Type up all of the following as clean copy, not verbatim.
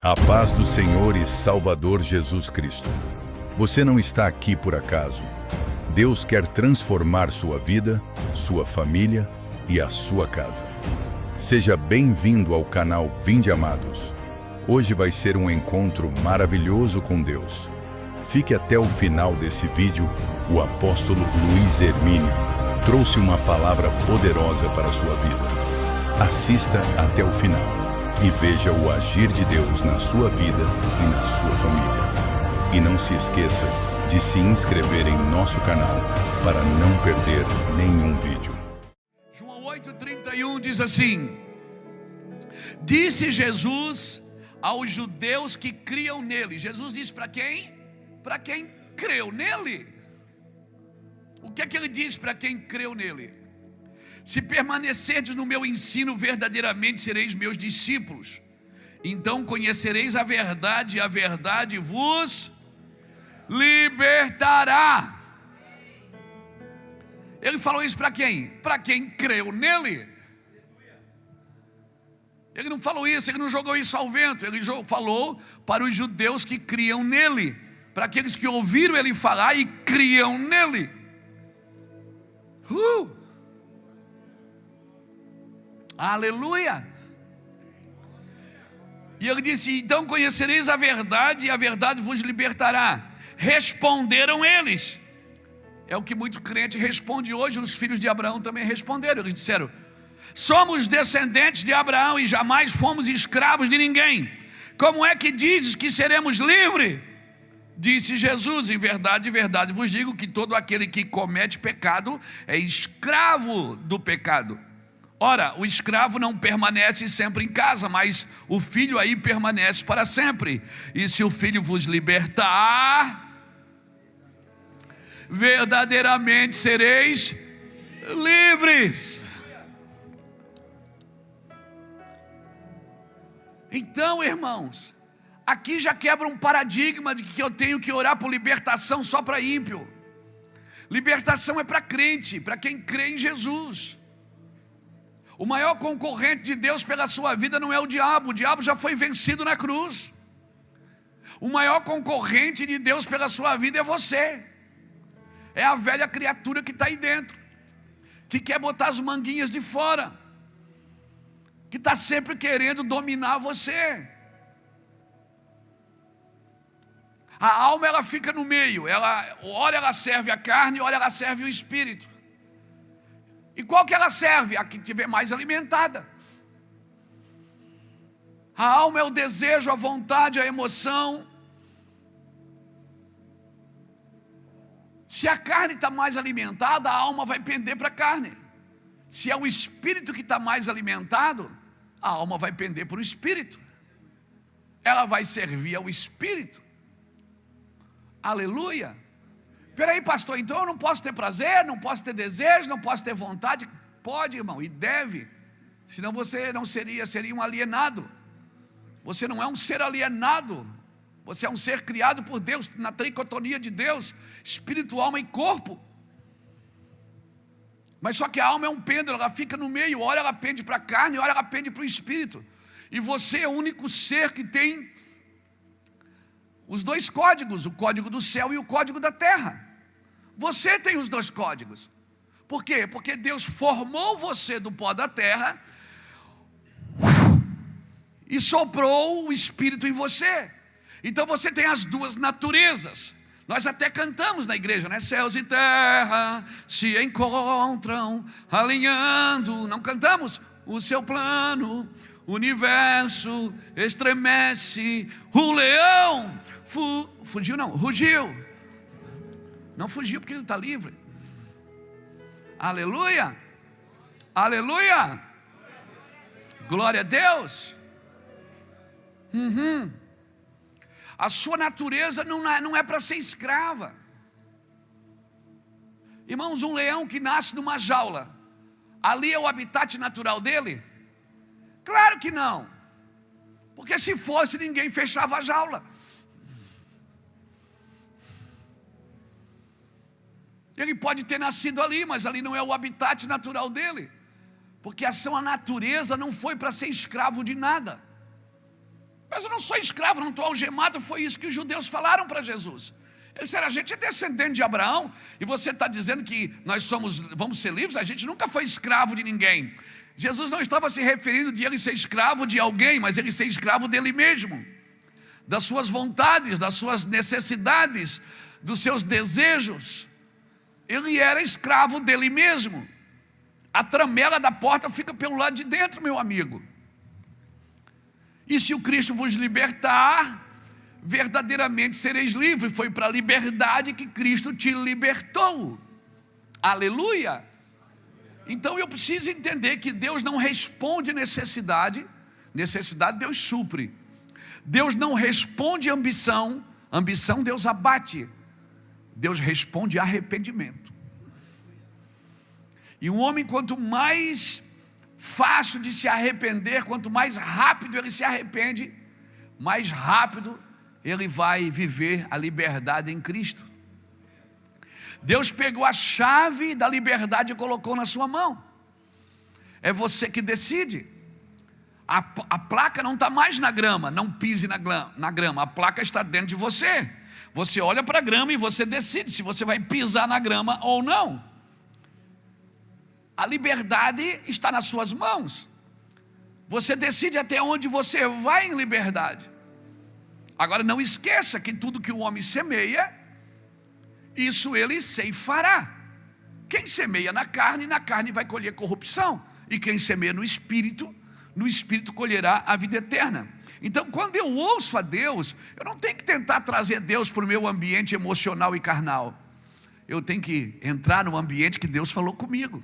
A paz do Senhor e Salvador Jesus Cristo. Você não está aqui por acaso. Deus quer transformar sua vida, sua família e a sua casa. Seja bem-vindo ao canal Vinde Amados. Hoje vai ser um encontro maravilhoso com Deus. Fique até o final desse vídeo. O apóstolo Luiz Hermínio trouxe uma palavra poderosa para a sua vida. Assista até o final e veja o agir de Deus na sua vida e na sua família. E não se esqueça de se inscrever em nosso canal para não perder nenhum vídeo. João 8,31 diz assim: disse Jesus aos judeus que criam nele. Jesus disse para quem? Para quem creu nele. O que é que ele disse para quem creu nele? Se permanecerdes no meu ensino, verdadeiramente sereis meus discípulos. Então conhecereis a verdade, e a verdade vos libertará. Ele falou isso para quem? Para quem creu nele. Ele não falou isso, ele não jogou isso ao vento. Ele falou para os judeus que criam nele, para aqueles que ouviram ele falar e criam nele. Aleluia! E ele disse: então conhecereis a verdade, e a verdade vos libertará. Responderam eles. É o que muito crente responde hoje. Os filhos de Abraão também responderam. Eles disseram: somos descendentes de Abraão e jamais fomos escravos de ninguém. Como é que dizes que seremos livres? Disse Jesus: em verdade, vos digo que todo aquele que comete pecado é escravo do pecado. Ora, o escravo não permanece sempre em casa, mas o filho aí permanece para sempre. E se o filho vos libertar, verdadeiramente sereis livres. Então, irmãos, aqui já quebra um paradigma de que eu tenho que orar por libertação só para ímpio. Libertação é para crente, para quem crê em Jesus. O maior concorrente de Deus pela sua vida não é o diabo já foi vencido na cruz. O maior concorrente de Deus pela sua vida é você. É a velha criatura que está aí dentro, que quer botar as manguinhas de fora, que está sempre querendo dominar você. A alma, ela fica no meio, ora ela serve a carne, ora ela serve o espírito. E qual que ela serve? A que estiver mais alimentada. A alma é o desejo, a vontade, a emoção. Se a carne está mais alimentada, a alma vai pender para a carne. Se é o espírito que está mais alimentado, a alma vai pender para o espírito. Ela vai servir ao espírito. Aleluia! Peraí, pastor, então eu não posso ter prazer, não posso ter desejo, não posso ter vontade? Pode, irmão, e deve. Senão você não seria um alienado. Você não é um ser alienado. Você é um ser criado por Deus, na tricotonia de Deus, espírito, alma e corpo. Mas só que a alma é um pêndulo, ela fica no meio, ora ela pende para a carne, ora ela pende para o espírito. E você é o único ser que tem os dois códigos, o código do céu e o código da terra. Você tem os dois códigos. Por quê? Porque Deus formou você do pó da terra e soprou o Espírito em você. Então você tem as duas naturezas. Nós até cantamos na igreja, né? Céus e terra se encontram alinhando. Não cantamos? O seu plano, o universo estremece. O leão fugiu não, rugiu. Não fugiu porque ele está livre. Aleluia. Aleluia. Glória a Deus. A sua natureza não é para ser escrava. Irmãos, um leão que nasce numa jaula, ali é o habitat natural dele? Claro que não. Porque se fosse, ninguém fechava a jaula. Ele pode ter nascido ali, mas ali não é o habitat natural dele. Porque a sua natureza não foi para ser escravo de nada. Mas eu não sou escravo, não estou algemado. Foi isso que os judeus falaram para Jesus. Eles disseram: a gente é descendente de Abraão, e você está dizendo que nós vamos ser livres? A gente nunca foi escravo de ninguém. Jesus não estava se referindo de ele ser escravo de alguém, mas ele ser escravo dele mesmo, das suas vontades, das suas necessidades, dos seus desejos. Ele era escravo dele mesmo. A tramela da porta fica pelo lado de dentro, meu amigo. E se o Cristo vos libertar, verdadeiramente sereis livres. Foi para a liberdade que Cristo te libertou. Aleluia! Então eu preciso entender que Deus não responde necessidade. Necessidade Deus supre. Deus não responde ambição. Ambição Deus abate. Deus responde arrependimento. E um homem, quanto mais fácil de se arrepender, quanto mais rápido ele se arrepende, mais rápido ele vai viver a liberdade em Cristo. Deus pegou a chave da liberdade e colocou na sua mão. É você que decide. A placa não está mais na grama. Não pise na grama. A placa está dentro de você. Você olha para a grama e você decide se você vai pisar na grama ou não. A liberdade está nas suas mãos. Você decide até onde você vai em liberdade. Agora não esqueça que tudo que o homem semeia, isso ele ceifará. Quem semeia na carne vai colher corrupção. E quem semeia no espírito colherá a vida eterna. Então, quando eu ouço a Deus, eu não tenho que tentar trazer Deus para o meu ambiente emocional e carnal. Eu tenho que entrar no ambiente que Deus falou comigo.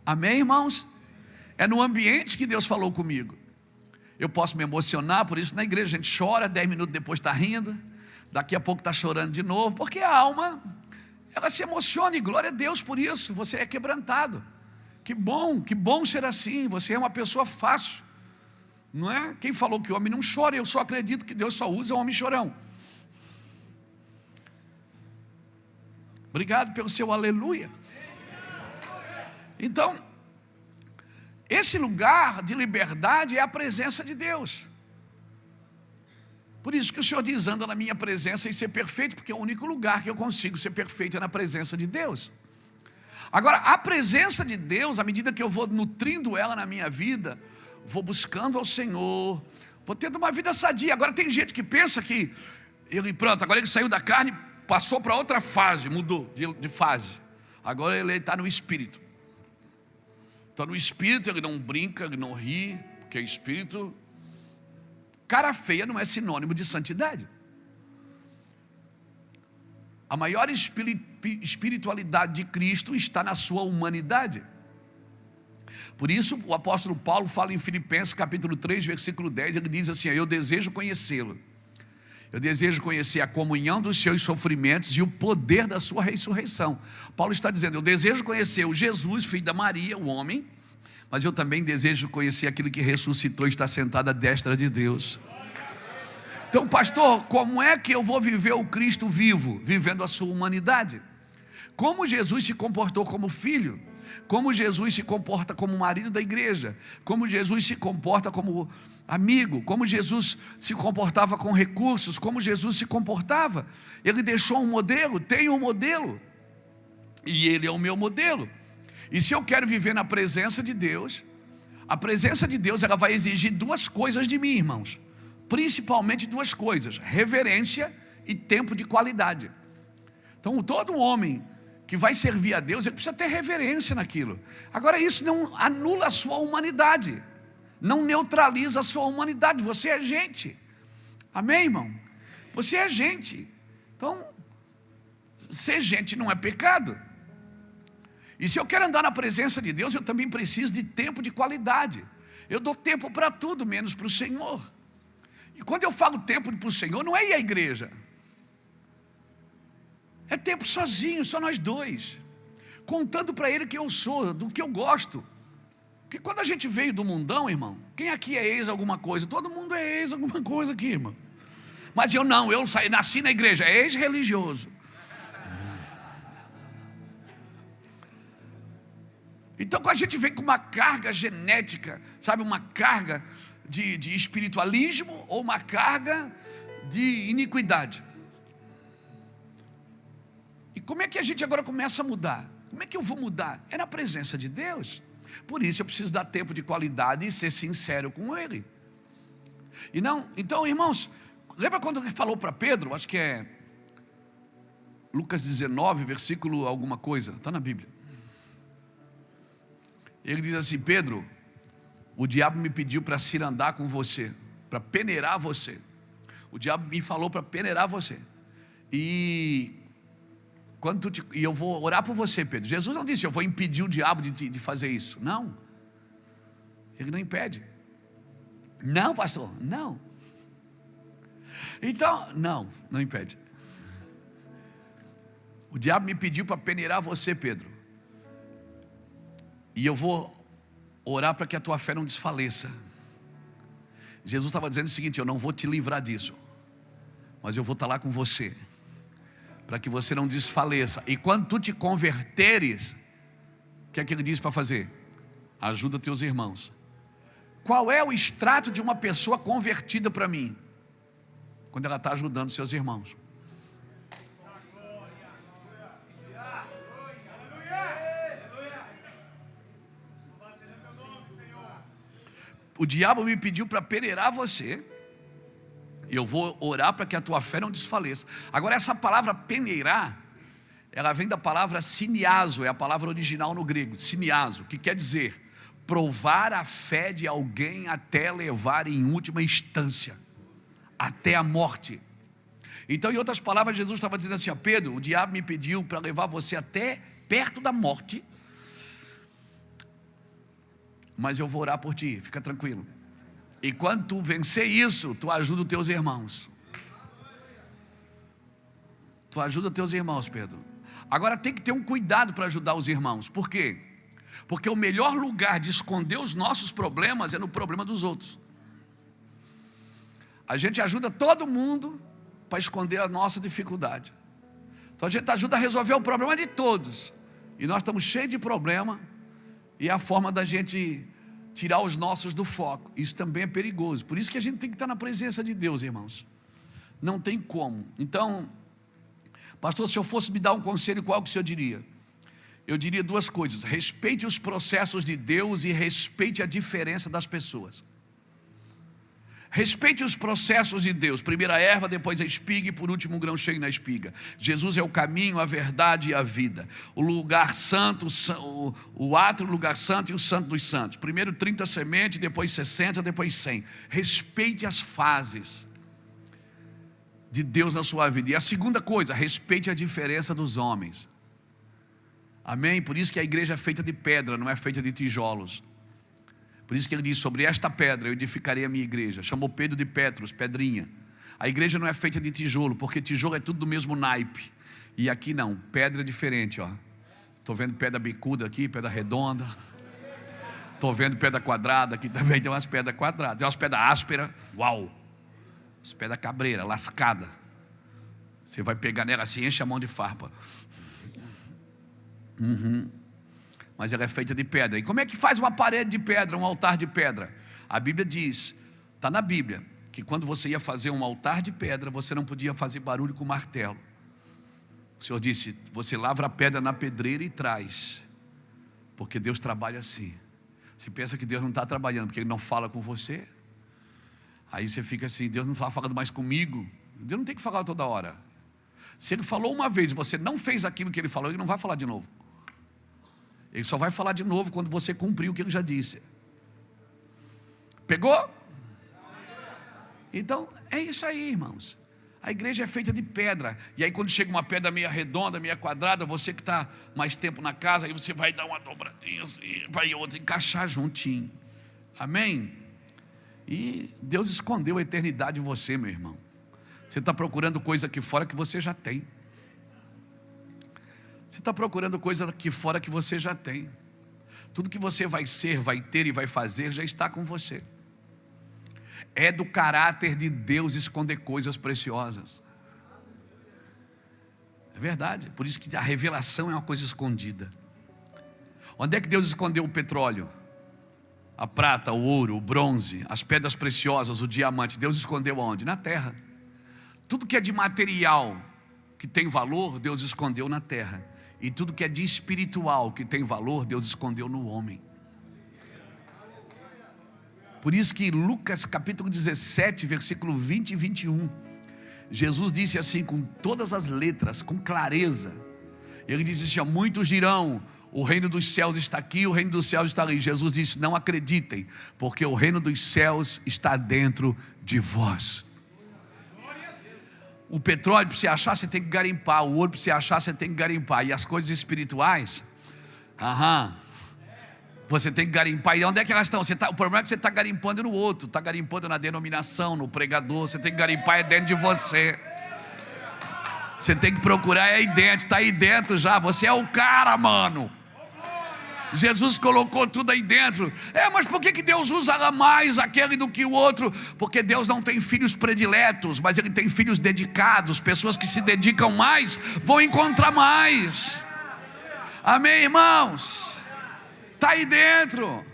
Amém, irmãos? É no ambiente que Deus falou comigo. Eu posso me emocionar, por isso na igreja a gente chora, 10 minutos depois está rindo, daqui a pouco está chorando de novo, porque a alma, ela se emociona, e glória a Deus por isso. Você é quebrantado. Que bom ser assim. Você é uma pessoa fácil, não é? Quem falou que o homem não chora? Eu só acredito que Deus só usa o homem chorão. Obrigado pelo seu aleluia. Então, esse lugar de liberdade é a presença de Deus. Por isso que o Senhor diz: anda na minha presença e ser perfeito, porque é o único lugar que eu consigo ser perfeito é na presença de Deus. Agora, a presença de Deus, à medida que eu vou nutrindo ela na minha vida, vou buscando ao Senhor, vou tendo uma vida sadia. Agora tem gente que pensa que agora ele saiu da carne, passou para outra fase, mudou de fase. Agora ele está no espírito. Então no espírito ele não brinca, ele não ri, porque espírito, cara feia não é sinônimo de santidade. A maior espiritualidade de Cristo está na sua humanidade. Por isso o apóstolo Paulo fala em Filipenses capítulo 3, versículo 10, ele diz assim: eu desejo conhecê-lo. Eu desejo conhecer a comunhão dos seus sofrimentos e o poder da sua ressurreição. Paulo está dizendo: eu desejo conhecer o Jesus, filho da Maria, o homem, mas eu também desejo conhecer aquele que ressuscitou e está sentado à destra de Deus. Então, pastor, como é que eu vou viver o Cristo vivo? Vivendo a sua humanidade. Como Jesus se comportou como filho, como Jesus se comporta como marido da igreja, como Jesus se comporta como amigo, como Jesus se comportava com recursos, como Jesus se comportava. Ele deixou um modelo, tem um modelo, e ele é o meu modelo. E se eu quero viver na presença de Deus, a presença de Deus ela vai exigir duas coisas de mim, irmãos. Principalmente duas coisas: reverência e tempo de qualidade. Então todo homem que vai servir a Deus, ele precisa ter reverência naquilo. Agora isso não anula a sua humanidade, não neutraliza a sua humanidade. Você é gente. Amém, irmão? Você é gente. Então ser gente não é pecado. E se eu quero andar na presença de Deus, eu também preciso de tempo de qualidade. Eu dou tempo para tudo, menos para o Senhor. E quando eu falo tempo para o Senhor, não é ir à igreja. É tempo sozinho, só nós dois. Contando para Ele quem eu sou, do que eu gosto. Porque quando a gente veio do mundão, irmão, quem aqui é ex alguma coisa? Todo mundo é ex alguma coisa aqui, irmão. Mas eu não, nasci na igreja, é ex-religioso. Então quando a gente vem com uma carga genética, sabe, uma carga de espiritualismo ou uma carga de iniquidade. E como é que a gente agora começa a mudar? Como é que eu vou mudar? É na presença de Deus. Por isso eu preciso dar tempo de qualidade e ser sincero com Ele. E não, então, irmãos, lembra quando ele falou para Pedro? Acho que é Lucas 19, versículo alguma coisa, está na Bíblia. Ele diz assim: Pedro, o diabo me pediu para cirandar com você, para peneirar você. O diabo me falou para peneirar você. E eu vou orar por você, Pedro. Jesus não disse: eu vou impedir o diabo de fazer isso. Não. Ele não impede. Não, pastor, não. Então, não impede. O diabo me pediu para peneirar você, Pedro. E eu vou orar para que a tua fé não desfaleça. Jesus estava dizendo o seguinte: eu não vou te livrar disso, mas eu vou estar lá com você, para que você não desfaleça. E quando tu te converteres, o que é que ele diz para fazer? Ajuda teus irmãos. Qual é o extrato de uma pessoa convertida para mim? Quando ela está ajudando seus irmãos. O diabo me pediu para peneirar você. Eu vou orar para que a tua fé não desfaleça. Agora, essa palavra peneirar, ela vem da palavra siniazo, é a palavra original no grego, siniazo, que quer dizer provar a fé de alguém até levar em última instância, até a morte. Então, em outras palavras, Jesus estava dizendo assim: ó, Pedro, o diabo me pediu para levar você até perto da morte, mas eu vou orar por ti, fica tranquilo. E quando tu vencer isso, tu ajuda os teus irmãos. Tu ajuda os teus irmãos, Pedro. Agora tem que ter um cuidado para ajudar os irmãos. Por quê? Porque o melhor lugar de esconder os nossos problemas é no problema dos outros. A gente ajuda todo mundo para esconder a nossa dificuldade. Então a gente ajuda a resolver o problema de todos. E nós estamos cheios de problema. E é a forma da gente tirar os nossos do foco. Isso também é perigoso. Por isso que a gente tem que estar na presença de Deus, irmãos. Não tem como. Então, pastor, se eu fosse me dar um conselho, qual que o senhor diria? Eu diria duas coisas: respeite os processos de Deus e respeite a diferença das pessoas. Respeite os processos de Deus. Primeiro a erva, depois a espiga e por último o grão cheio na espiga. Jesus é o caminho, a verdade e a vida. O lugar santo, o átrio, o lugar santo e o santo dos santos. Primeiro 30 sementes, depois 60, depois 100. Respeite as fases de Deus na sua vida. E a segunda coisa, respeite a diferença dos homens. Amém? Por isso que a igreja é feita de pedra, não é feita de tijolos. Por isso que ele diz: sobre esta pedra eu edificarei a minha igreja. Chamou Pedro de Petros, pedrinha. A igreja não é feita de tijolo, porque tijolo é tudo do mesmo naipe. E aqui não, pedra é diferente, ó. Estou vendo pedra bicuda aqui, pedra redonda. Estou vendo pedra quadrada, aqui também tem umas pedras quadradas. Tem umas pedras ásperas, uau. As pedras cabreira, lascada. Você vai pegar nela assim, enche a mão de farpa. Mas ela é feita de pedra. E como é que faz uma parede de pedra, um altar de pedra? A Bíblia diz, está na Bíblia, que quando você ia fazer um altar de pedra, você não podia fazer barulho com martelo. O Senhor disse: você lavra a pedra na pedreira e traz, porque Deus trabalha assim. Você pensa que Deus não está trabalhando porque Ele não fala com você? Aí você fica assim: Deus não está falando mais comigo. Deus não tem que falar toda hora. Se Ele falou uma vez e você não fez aquilo que Ele falou, Ele não vai falar de novo. Ele só vai falar de novo quando você cumprir o que Ele já disse. Pegou? Então é isso aí, irmãos. A igreja é feita de pedra. E aí quando chega uma pedra meia redonda, meia quadrada, você que está mais tempo na casa, aí você vai dar uma dobradinha assim, vai outra encaixar juntinho. Amém? E Deus escondeu a eternidade em você, meu irmão. Você está procurando coisa aqui fora que você já tem. Você está procurando coisa aqui fora que você já tem. Tudo que você vai ser, vai ter e vai fazer já está com você. É do caráter de Deus esconder coisas preciosas. É verdade. Por isso que a revelação é uma coisa escondida. Onde é que Deus escondeu o petróleo? A prata, o ouro, o bronze, as pedras preciosas, o diamante, Deus escondeu aonde? Na terra. Tudo que é de material, que tem valor, Deus escondeu na terra. E tudo que é de espiritual, que tem valor, Deus escondeu no homem. Por isso que em Lucas capítulo 17, versículo 20 e 21, Jesus disse assim com todas as letras, com clareza. Ele disse assim: muitos dirão, o reino dos céus está aqui, o reino dos céus está ali. Jesus disse: não acreditem, porque o reino dos céus está dentro de vós. O petróleo, para você achar, você tem que garimpar. O ouro, para você achar, você tem que garimpar. E as coisas espirituais, você tem que garimpar. E onde é que elas estão? O problema é que você está garimpando no outro. Está garimpando na denominação, no pregador. Você tem que garimpar dentro de você. Você tem que procurar aí dentro. Está aí dentro já. Você é o cara, mano. Jesus colocou tudo aí dentro. Mas por que Deus usa mais aquele do que o outro? Porque Deus não tem filhos prediletos, mas Ele tem filhos dedicados. Pessoas que se dedicam mais vão encontrar mais. Amém, irmãos? Está aí dentro.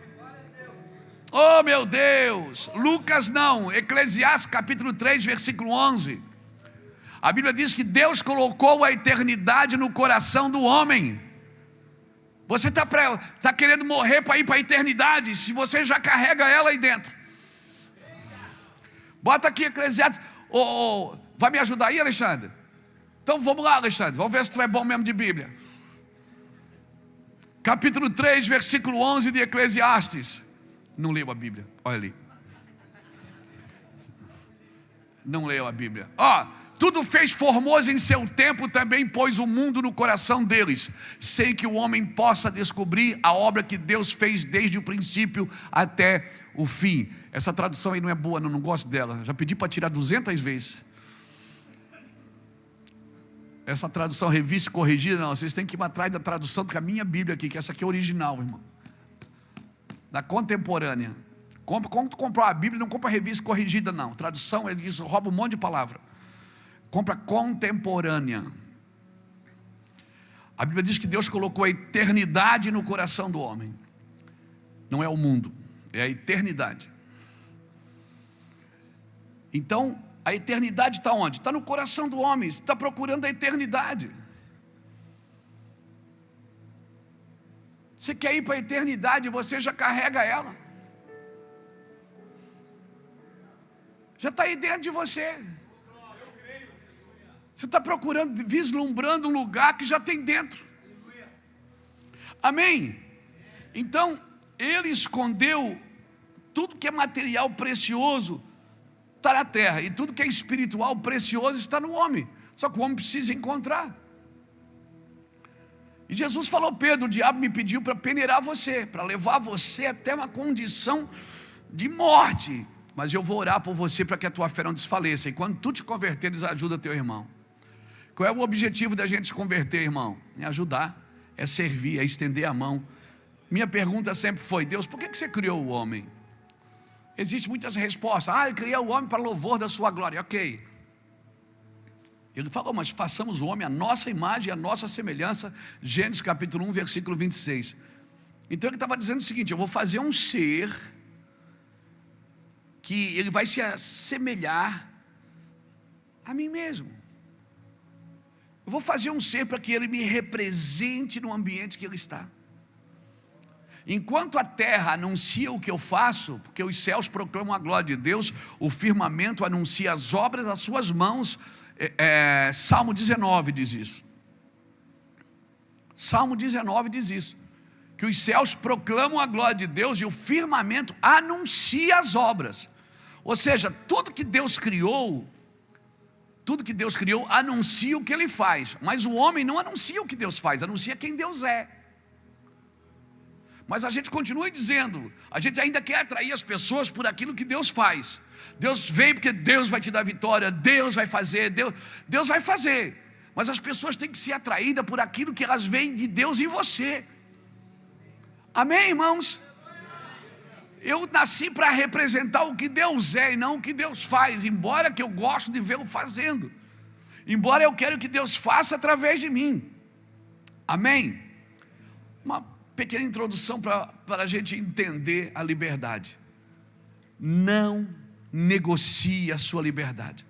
Oh, meu Deus. Lucas não, Eclesiastes capítulo 3, versículo 11. A Bíblia diz que Deus colocou a eternidade no coração do homem. Você está querendo morrer para ir para a eternidade, se você já carrega ela aí dentro. Bota aqui Eclesiastes. Vai me ajudar aí, Alexandre? Então vamos lá, Alexandre, vamos ver se tu é bom mesmo de Bíblia. Capítulo 3, versículo 11 de Eclesiastes. Não leu a Bíblia, olha ali. Não leu a Bíblia. Tudo fez formoso em seu tempo, também pôs o mundo no coração deles, sem que o homem possa descobrir a obra que Deus fez desde o princípio até o fim. Essa tradução aí não é boa, não gosto dela. Já pedi para tirar 200 vezes. Essa tradução revista e corrigida, não. Vocês têm que ir atrás da tradução da minha Bíblia aqui, que essa aqui é original, irmão. Da contemporânea. Quando tu comprar a Bíblia, não compra revista corrigida, não. Tradução, eles roubam um monte de palavra. Compra contemporânea. A Bíblia diz que Deus colocou a eternidade no coração do homem. Não é o mundo, é a eternidade. Então, a eternidade está onde? Está no coração do homem. Você está procurando a eternidade. Você quer ir para a eternidade, você já carrega ela. Já está aí dentro de você. Você está procurando, vislumbrando um lugar que já tem dentro. Amém? Então, Ele escondeu tudo que é material precioso, está na terra, e tudo que é espiritual precioso está no homem. Só que o homem precisa encontrar. E Jesus falou: Pedro, o diabo me pediu para peneirar você, para levar você até uma condição de morte, mas eu vou orar por você para que a tua fé não desfaleça. E quando tu te converteres, ajuda teu irmão. Qual é o objetivo da gente se converter, irmão? É ajudar, é servir, é estender a mão. Minha pergunta sempre foi: Deus, por que você criou o homem? Existem muitas respostas. Ele criou o homem para louvor da sua glória. Ok. Ele falou: mas façamos o homem à nossa imagem e à nossa semelhança. Gênesis capítulo 1, versículo 26. Então ele estava dizendo o seguinte: eu vou fazer um ser que ele vai se assemelhar a mim mesmo. Eu vou fazer um ser para que ele me represente no ambiente que ele está. Enquanto a terra anuncia o que eu faço, porque os céus proclamam a glória de Deus, o firmamento anuncia as obras das suas mãos. Salmo 19 diz isso. Salmo 19 diz isso, que os céus proclamam a glória de Deus e o firmamento anuncia as obras. Ou seja, tudo que Deus criou anuncia o que Ele faz. Mas o homem não anuncia o que Deus faz, anuncia quem Deus é. Mas a gente continua dizendo, a gente ainda quer atrair as pessoas por aquilo que Deus faz. Deus veio porque Deus vai te dar vitória, Deus vai fazer, Deus vai fazer. Mas as pessoas têm que ser atraídas por aquilo que elas veem de Deus em você. Amém, irmãos? Eu nasci para representar o que Deus é e não o que Deus faz, embora que eu gosto de vê-lo fazendo, embora eu quero que Deus faça através de mim. Amém? Uma pequena introdução para para a gente entender a liberdade. Não negocie a sua liberdade.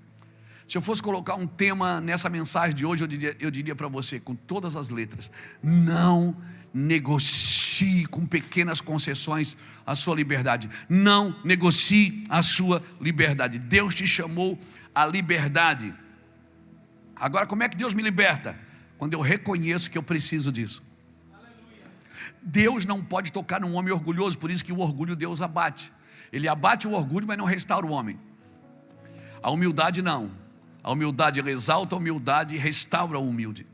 Se eu fosse colocar um tema nessa mensagem de hoje, eu diria para você, com todas as letras: não negocie com pequenas concessões a sua liberdade. Não negocie a sua liberdade. Deus te chamou à liberdade. Agora, como é que Deus me liberta? Quando eu reconheço que eu preciso disso. Deus não pode tocar num homem orgulhoso, por isso que o orgulho Deus abate. Ele abate o orgulho, mas não restaura o homem. A humildade não. A humildade, ele exalta a humildade e restaura o humilde.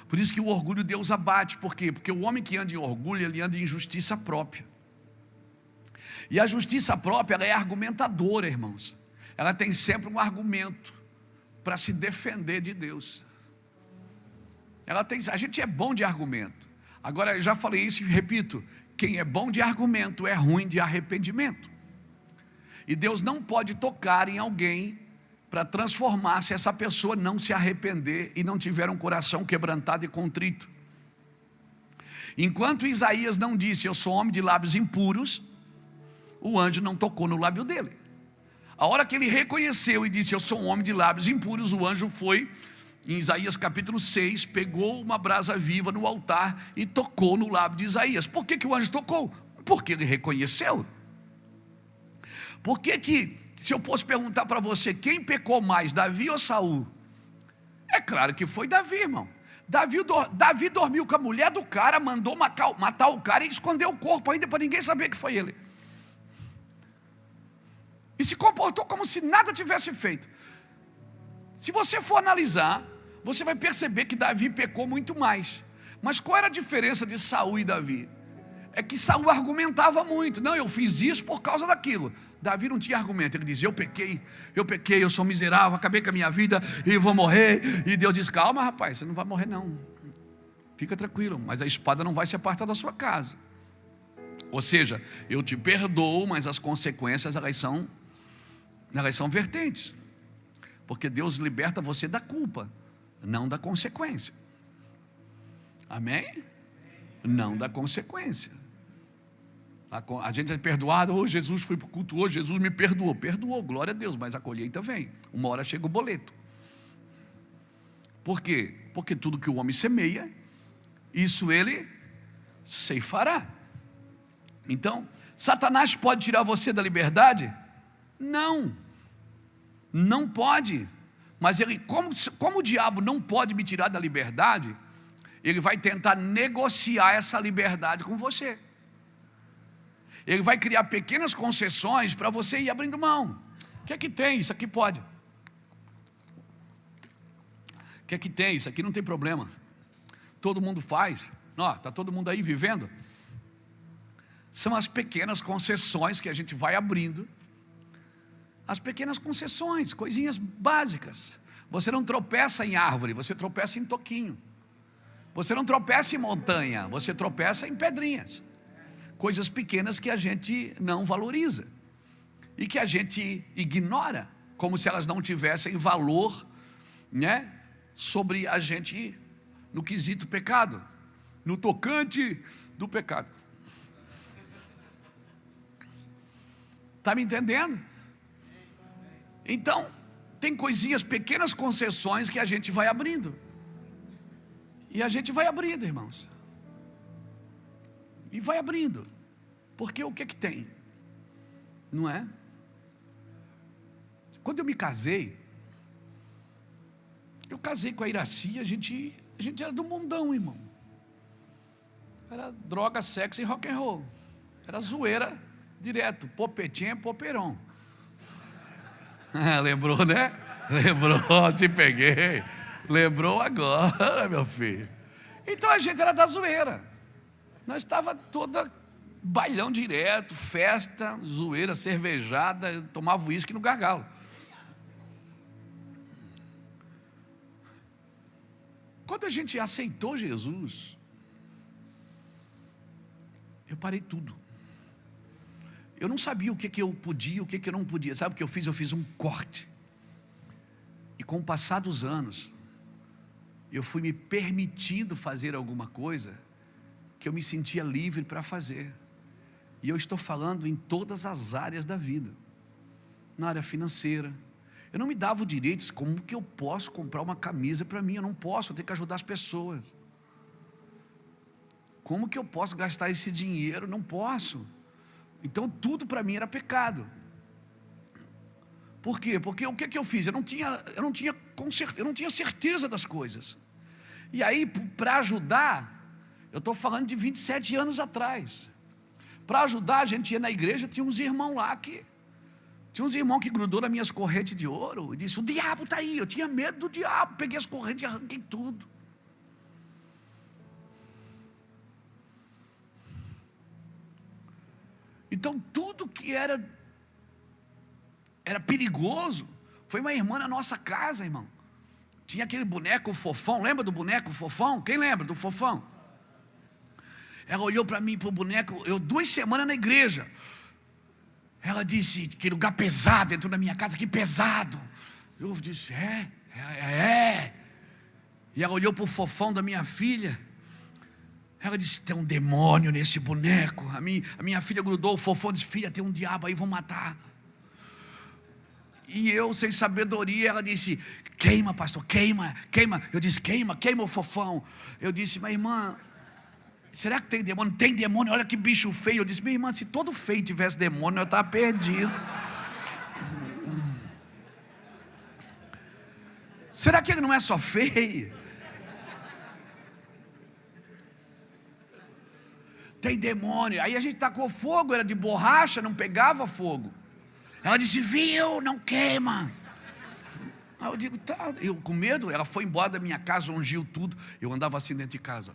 Por isso que o orgulho Deus abate. Por quê? Porque o homem que anda em orgulho, ele anda em justiça própria. E a justiça própria, ela é argumentadora, irmãos. Ela tem sempre um argumento para se defender de Deus. A gente é bom de argumento. Agora, eu já falei isso e repito: quem é bom de argumento é ruim de arrependimento. E Deus não pode tocar em alguém para transformar se essa pessoa não se arrepender e não tiver um coração quebrantado e contrito. Enquanto Isaías não disse: eu sou homem de lábios impuros, o anjo não tocou no lábio dele. A hora que ele reconheceu e disse: eu sou um homem de lábios impuros, o anjo foi, em Isaías capítulo 6, pegou uma brasa viva no altar e tocou no lábio de Isaías. Por que o anjo tocou? Porque ele reconheceu. Por que, se eu fosse perguntar para você, quem pecou mais, Davi ou Saul? É claro que foi Davi, irmão. Davi dormiu com a mulher do cara, mandou matar o cara e escondeu o corpo ainda para ninguém saber que foi ele. E se comportou como se nada tivesse feito. Se você for analisar, você vai perceber que Davi pecou muito mais. Mas qual era a diferença de Saul e Davi? É que Saul argumentava muito. Não, eu fiz isso por causa daquilo. Davi não tinha argumento. Ele dizia: eu pequei, eu sou miserável, acabei com a minha vida e vou morrer. E Deus diz: calma, rapaz, você não vai morrer não. Fica tranquilo, mas a espada não vai se apartar da sua casa. Ou seja, eu te perdoo, mas as consequências elas são vertentes. Porque Deus liberta você da culpa, não da consequência. Amém? Não da consequência. A gente é perdoado: oh, Jesus foi para o culto hoje, Jesus me perdoou. Perdoou, glória a Deus, mas a colheita vem. Uma hora chega o boleto. Por quê? Porque tudo que o homem semeia, isso ele ceifará. Então, Satanás pode tirar você da liberdade? Não. Não pode. Mas ele, como o diabo não pode me tirar da liberdade, ele vai tentar negociar essa liberdade com você. Ele vai criar pequenas concessões para você ir abrindo mão. O que é que tem? Isso aqui pode. O que é que tem? Isso aqui não tem problema. Todo mundo faz. Está todo mundo aí vivendo. São as pequenas concessões que a gente vai abrindo. As pequenas concessões, coisinhas básicas. Você não tropeça em árvore, você tropeça em toquinho. Você não tropeça em montanha, você tropeça em pedrinhas. Coisas pequenas que a gente não valoriza e que a gente ignora, como se elas não tivessem valor, né, sobre a gente no quesito pecado, no tocante do pecado. Está me entendendo? Então, tem coisinhas, pequenas concessões que a gente vai abrindo. E a gente vai abrindo, irmãos. E vai abrindo. Porque o que é que tem? Não é? Quando eu me casei, eu casei com a Iraci, a gente era do mundão, irmão. Era droga, sexo e rock and roll. Era zoeira direto, popetinha, poperon. Lembrou, né? Lembrou, te peguei. Lembrou agora, meu filho. Então a gente era da zoeira. Nós estava toda bailão direto, festa, zoeira, cervejada, tomava uísque no gargalo. Quando a gente aceitou Jesus, eu parei tudo. Eu não sabia o que eu podia, o que eu não podia. Sabe o que eu fiz? Eu fiz um corte. E com o passar dos anos, eu fui me permitindo fazer alguma coisa que eu me sentia livre para fazer. E eu estou falando em todas as áreas da vida. Na área financeira. Eu não me dava o direito, como que eu posso comprar uma camisa para mim? Eu não posso, eu tenho que ajudar as pessoas. Como que eu posso gastar esse dinheiro? Não posso. Então tudo para mim era pecado. Por quê? Porque o que eu fiz? Eu não tinha certeza das coisas. E aí, para ajudar, eu estou falando de 27 anos atrás. Para ajudar, a gente ia na igreja, tinha uns irmãos lá que... Tinha uns irmãos que grudou nas minhas correntes de ouro e disse, o diabo está aí. Eu tinha medo do diabo, peguei as correntes e arranquei tudo. Então tudo que era perigoso. Foi uma irmã na nossa casa, irmão. Tinha aquele boneco Fofão, lembra do boneco Fofão? Quem lembra do Fofão? Ela olhou para mim, para o boneco, eu 2 semanas na igreja. Ela disse, que lugar pesado, entrou na minha casa, que pesado. Eu disse, é. E ela olhou para o Fofão da minha filha. Ela disse, tem um demônio nesse boneco. A minha filha grudou o Fofão e disse, filha, tem um diabo aí, vão matar. E eu, sem sabedoria, ela disse, queima, pastor, queima. Eu disse, queima o Fofão. Eu disse, mas irmã, será que tem demônio? Tem demônio, olha que bicho feio. Eu disse, minha irmã, se todo feio tivesse demônio, eu estava perdido. Será que ele não é só feio? Tem demônio. Aí a gente tacou fogo, era de borracha, não pegava fogo. Ela disse, viu, não queima. Aí eu digo, tá. Eu com medo, ela foi embora da minha casa, ungiu tudo. Eu andava assim dentro de casa.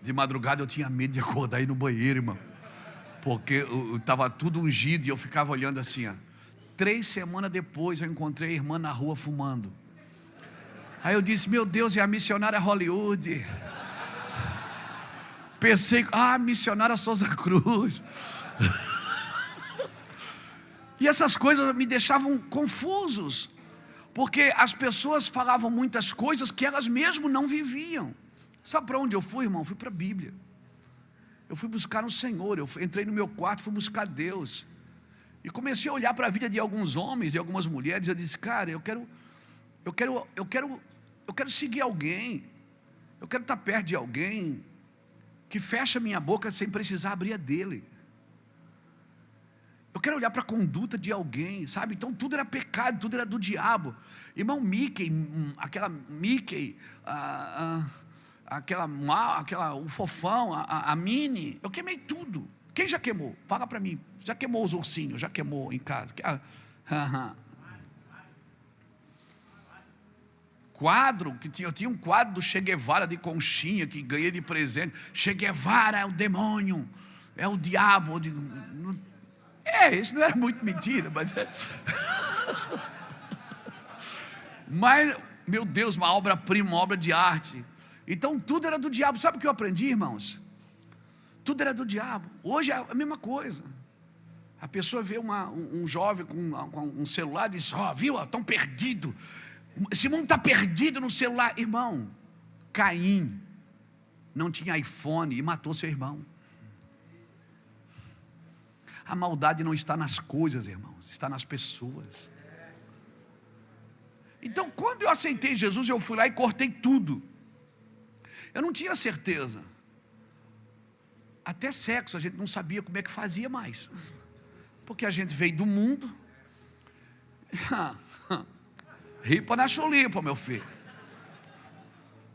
De madrugada eu tinha medo de acordar e ir no banheiro, irmão. Porque estava tudo ungido e eu ficava olhando assim, ó. 3 semanas depois eu encontrei a irmã na rua fumando. Aí eu disse, meu Deus, é a missionária Hollywood. Pensei, missionária Souza Cruz. E essas coisas me deixavam confusos. Porque as pessoas falavam muitas coisas que elas mesmo não viviam. Sabe para onde eu fui, irmão? Eu fui para a Bíblia. Eu fui buscar o Senhor. Eu entrei no meu quarto, fui buscar Deus. E comecei a olhar para a vida de alguns homens e algumas mulheres. Eu disse, cara, eu quero seguir alguém. Eu quero estar perto de alguém que fecha minha boca sem precisar abrir a dele. Eu quero olhar para a conduta de alguém, sabe? Então tudo era pecado, tudo era do diabo. Irmão, o Fofão, a Mini, eu queimei tudo. Quem já queimou? Fala para mim. Já queimou os ursinhos? Já queimou em casa? Quadro, eu tinha um quadro do Che Guevara de conchinha que ganhei de presente. Che Guevara é o demônio, é o diabo. Isso não era muito mentira, mas meu Deus, uma obra-prima, uma obra de arte. Então tudo era do diabo. Sabe o que eu aprendi, irmãos? Tudo era do diabo. Hoje é a mesma coisa. A pessoa vê um jovem com um celular e diz, viu, estão perdidos. Esse mundo está perdido no celular. Irmão, Caim não tinha iPhone e matou seu irmão. A maldade não está nas coisas, irmãos, está nas pessoas. Então, quando eu aceitei Jesus, eu fui lá e cortei tudo. Eu não tinha certeza. Até sexo a gente não sabia como é que fazia mais. Porque a gente veio do mundo. Ripa na chulipa, meu filho.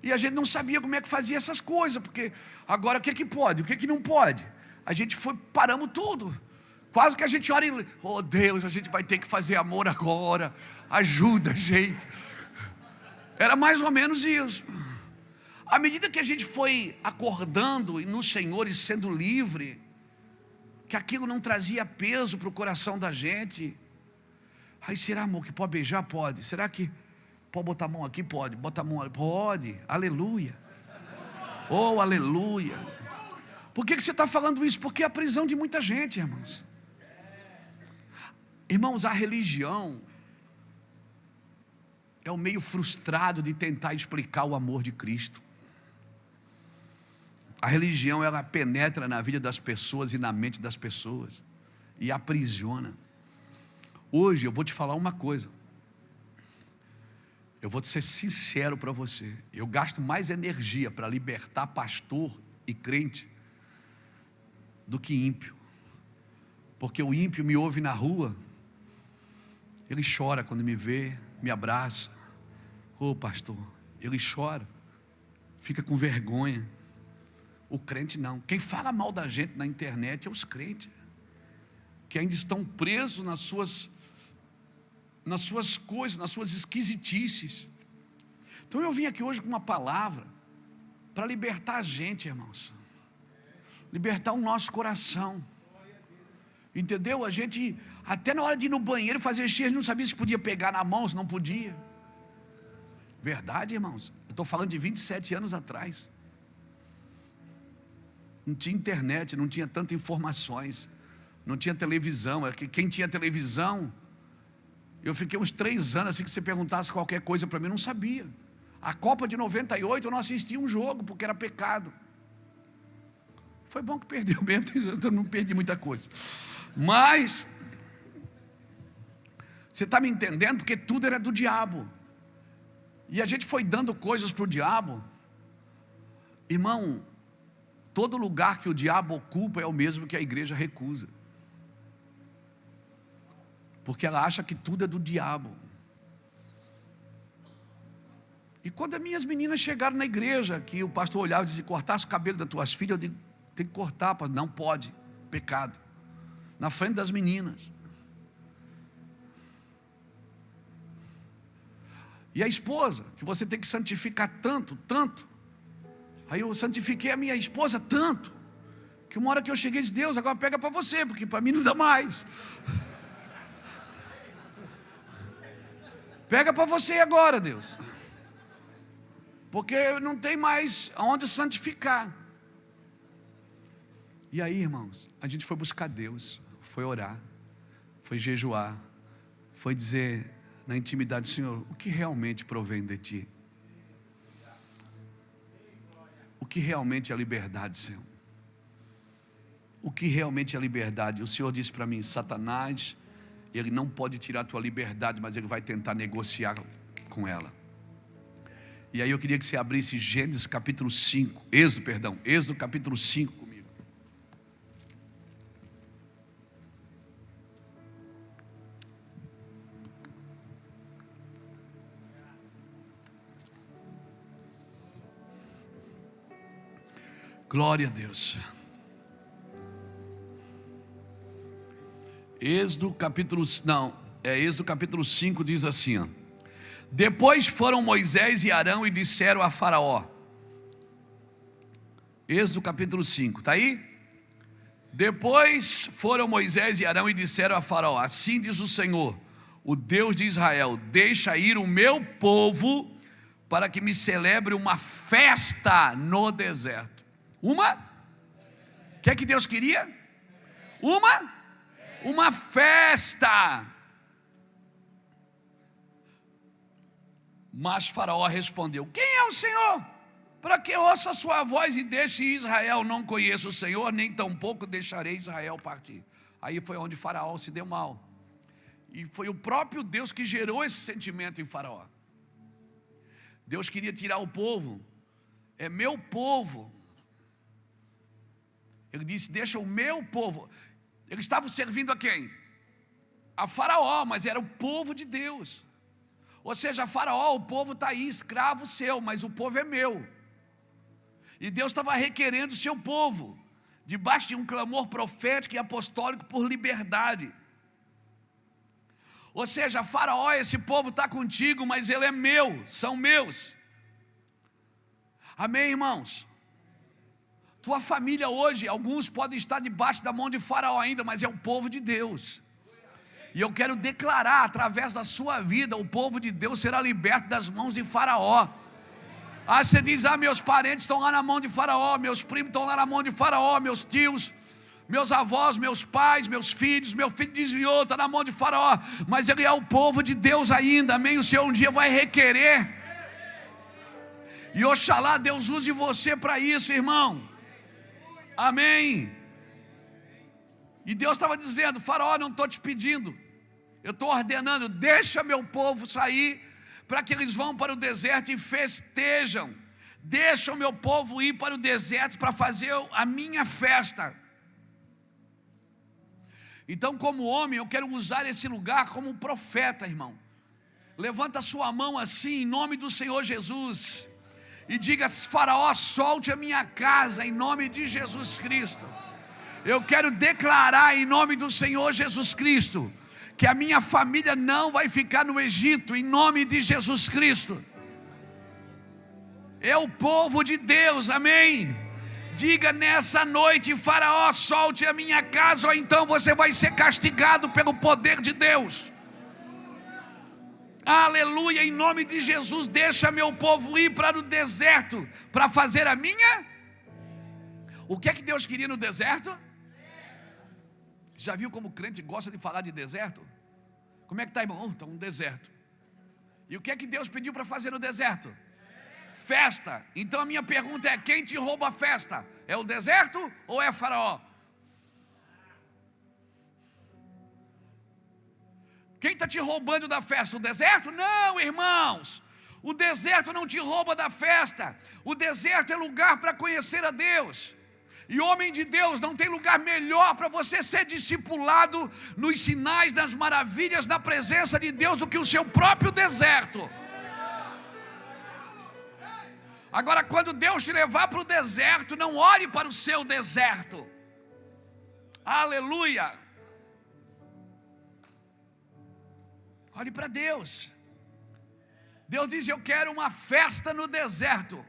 E a gente não sabia como é que fazia essas coisas. Porque agora o que pode, o que não pode? A gente paramos tudo. Quase que a gente ora e, Deus, a gente vai ter que fazer amor agora. Ajuda a gente. Era mais ou menos isso. À medida que a gente foi acordando no Senhor e sendo livre, que aquilo não trazia peso para o coração da gente. Aí será, amor, que pode beijar? Pode. Será que pode botar a mão aqui? Pode. Bota a mão ali? Pode. Aleluia. Oh, aleluia. Por que você está falando isso? Porque é a prisão de muita gente, irmãos. Irmãos, a religião é o meio frustrado de tentar explicar o amor de Cristo. A religião, ela penetra na vida das pessoas e na mente das pessoas e aprisiona. Hoje eu vou te falar uma coisa. Eu vou ser sincero para você. Eu gasto mais energia para libertar pastor e crente do que ímpio. Porque o ímpio me ouve na rua, ele chora quando me vê, me abraça. Ô pastor, ele chora, fica com vergonha. O crente não. Quem fala mal da gente na internet é os crentes, que ainda estão presos nas suas coisas, nas suas esquisitices. Então eu vim aqui hoje com uma palavra para libertar a gente, irmãos. Libertar o nosso coração. Entendeu? A gente, até na hora de ir no banheiro fazer xixi, a gente não sabia se podia pegar na mão, se não podia. Verdade, irmãos. Eu estou falando de 27 anos atrás. Não tinha internet, não tinha tantas informações, não tinha televisão. Quem tinha televisão, eu fiquei uns 3 anos assim, que você perguntasse qualquer coisa para mim, eu não sabia. A Copa de 98 eu não assistia um jogo, porque era pecado. Foi bom que perdeu mesmo, eu não perdi muita coisa. Mas, você está me entendendo? Porque tudo era do diabo. E a gente foi dando coisas para o diabo. Irmão, todo lugar que o diabo ocupa é o mesmo que a igreja recusa. Porque ela acha que tudo é do diabo. E quando as minhas meninas chegaram na igreja, que o pastor olhava e dizia: cortasse o cabelo das tuas filhas, eu digo: tem que cortar, pastor. Não pode, pecado. Na frente das meninas. E a esposa, que você tem que santificar tanto. Aí eu santifiquei a minha esposa tanto, que uma hora que eu cheguei, disse: Deus, agora pega para você, porque para mim não dá mais. Pega para você agora, Deus, porque não tem mais aonde santificar. E aí, irmãos, a gente foi buscar Deus, foi orar, foi jejuar, foi dizer na intimidade: Senhor, o que realmente provém de Ti? O que realmente é liberdade, Senhor? O que realmente é liberdade? O Senhor disse para mim: Satanás, ele não pode tirar a tua liberdade, mas ele vai tentar negociar com ela. E aí eu queria que você abrisse Gênesis capítulo 5, Êxodo capítulo 5 comigo. Glória a Deus. Êxodo capítulo 5 diz assim, ó: depois foram Moisés e Arão e disseram a Faraó. Êxodo capítulo 5, está aí? Depois foram Moisés e Arão e disseram a Faraó: assim diz o Senhor, o Deus de Israel: deixa ir o meu povo para que me celebre uma festa no deserto. O que é que Deus queria? Uma festa. Mas Faraó respondeu: quem é o Senhor? Para que ouça a sua voz e deixe Israel? Não conheço o Senhor, nem tampouco deixarei Israel partir. Aí foi onde Faraó se deu mal. E foi o próprio Deus que gerou esse sentimento em Faraó. Deus queria tirar o povo. É meu povo. Ele disse: deixa o meu povo. Eles estavam servindo a quem? A Faraó, mas era o povo de Deus. Ou seja, a Faraó, o povo está aí, escravo seu, mas o povo é meu. E Deus estava requerendo o seu povo, debaixo de um clamor profético e apostólico por liberdade. Ou seja, Faraó, esse povo está contigo, mas ele é meu, são meus. Amém, irmãos? Tua família hoje, alguns podem estar debaixo da mão de Faraó ainda, mas é o povo de Deus. E eu quero declarar, através da sua vida, o povo de Deus será liberto das mãos de Faraó. Ah, você diz: ah, meus parentes estão lá na mão de Faraó, meus primos estão lá na mão de Faraó, meus tios, meus avós, meus pais, meus filhos, meu filho desviou, está na mão de Faraó. Mas ele é o povo de Deus ainda, amém? O Senhor um dia vai requerer. E oxalá Deus use você para isso, irmão. Amém. E Deus estava dizendo: Faraó, não estou te pedindo, eu estou ordenando, deixa meu povo sair, para que eles vão para o deserto e festejam. Deixa o meu povo ir para o deserto para fazer a minha festa. Então, como homem, eu quero usar esse lugar como profeta, irmão. Levanta a sua mão assim, em nome do Senhor Jesus, e diga: Faraó, solte a minha casa, em nome de Jesus Cristo. Eu quero declarar em nome do Senhor Jesus Cristo que a minha família não vai ficar no Egito, em nome de Jesus Cristo. É o povo de Deus, amém? Diga nessa noite: Faraó, solte a minha casa, ou então você vai ser castigado pelo poder de Deus. Aleluia, em nome de Jesus. Deixa meu povo ir para o deserto para fazer a minha. O que é que Deus queria no deserto? Já viu como o crente gosta de falar de deserto? Como é que está, irmão? Está um deserto. E o que é que Deus pediu para fazer no deserto? Festa. Então a minha pergunta é: quem te rouba a festa? É o deserto ou é Faraó? Quem está te roubando da festa? O deserto? Não, irmãos. O deserto não te rouba da festa. O deserto é lugar para conhecer a Deus. E homem de Deus, não tem lugar melhor para você ser discipulado nos sinais, nas maravilhas, na presença de Deus, do que o seu próprio deserto. Agora, quando Deus te levar para o deserto, não olhe para o seu deserto. Aleluia. Olhe para Deus. Deus diz: eu quero uma festa no deserto.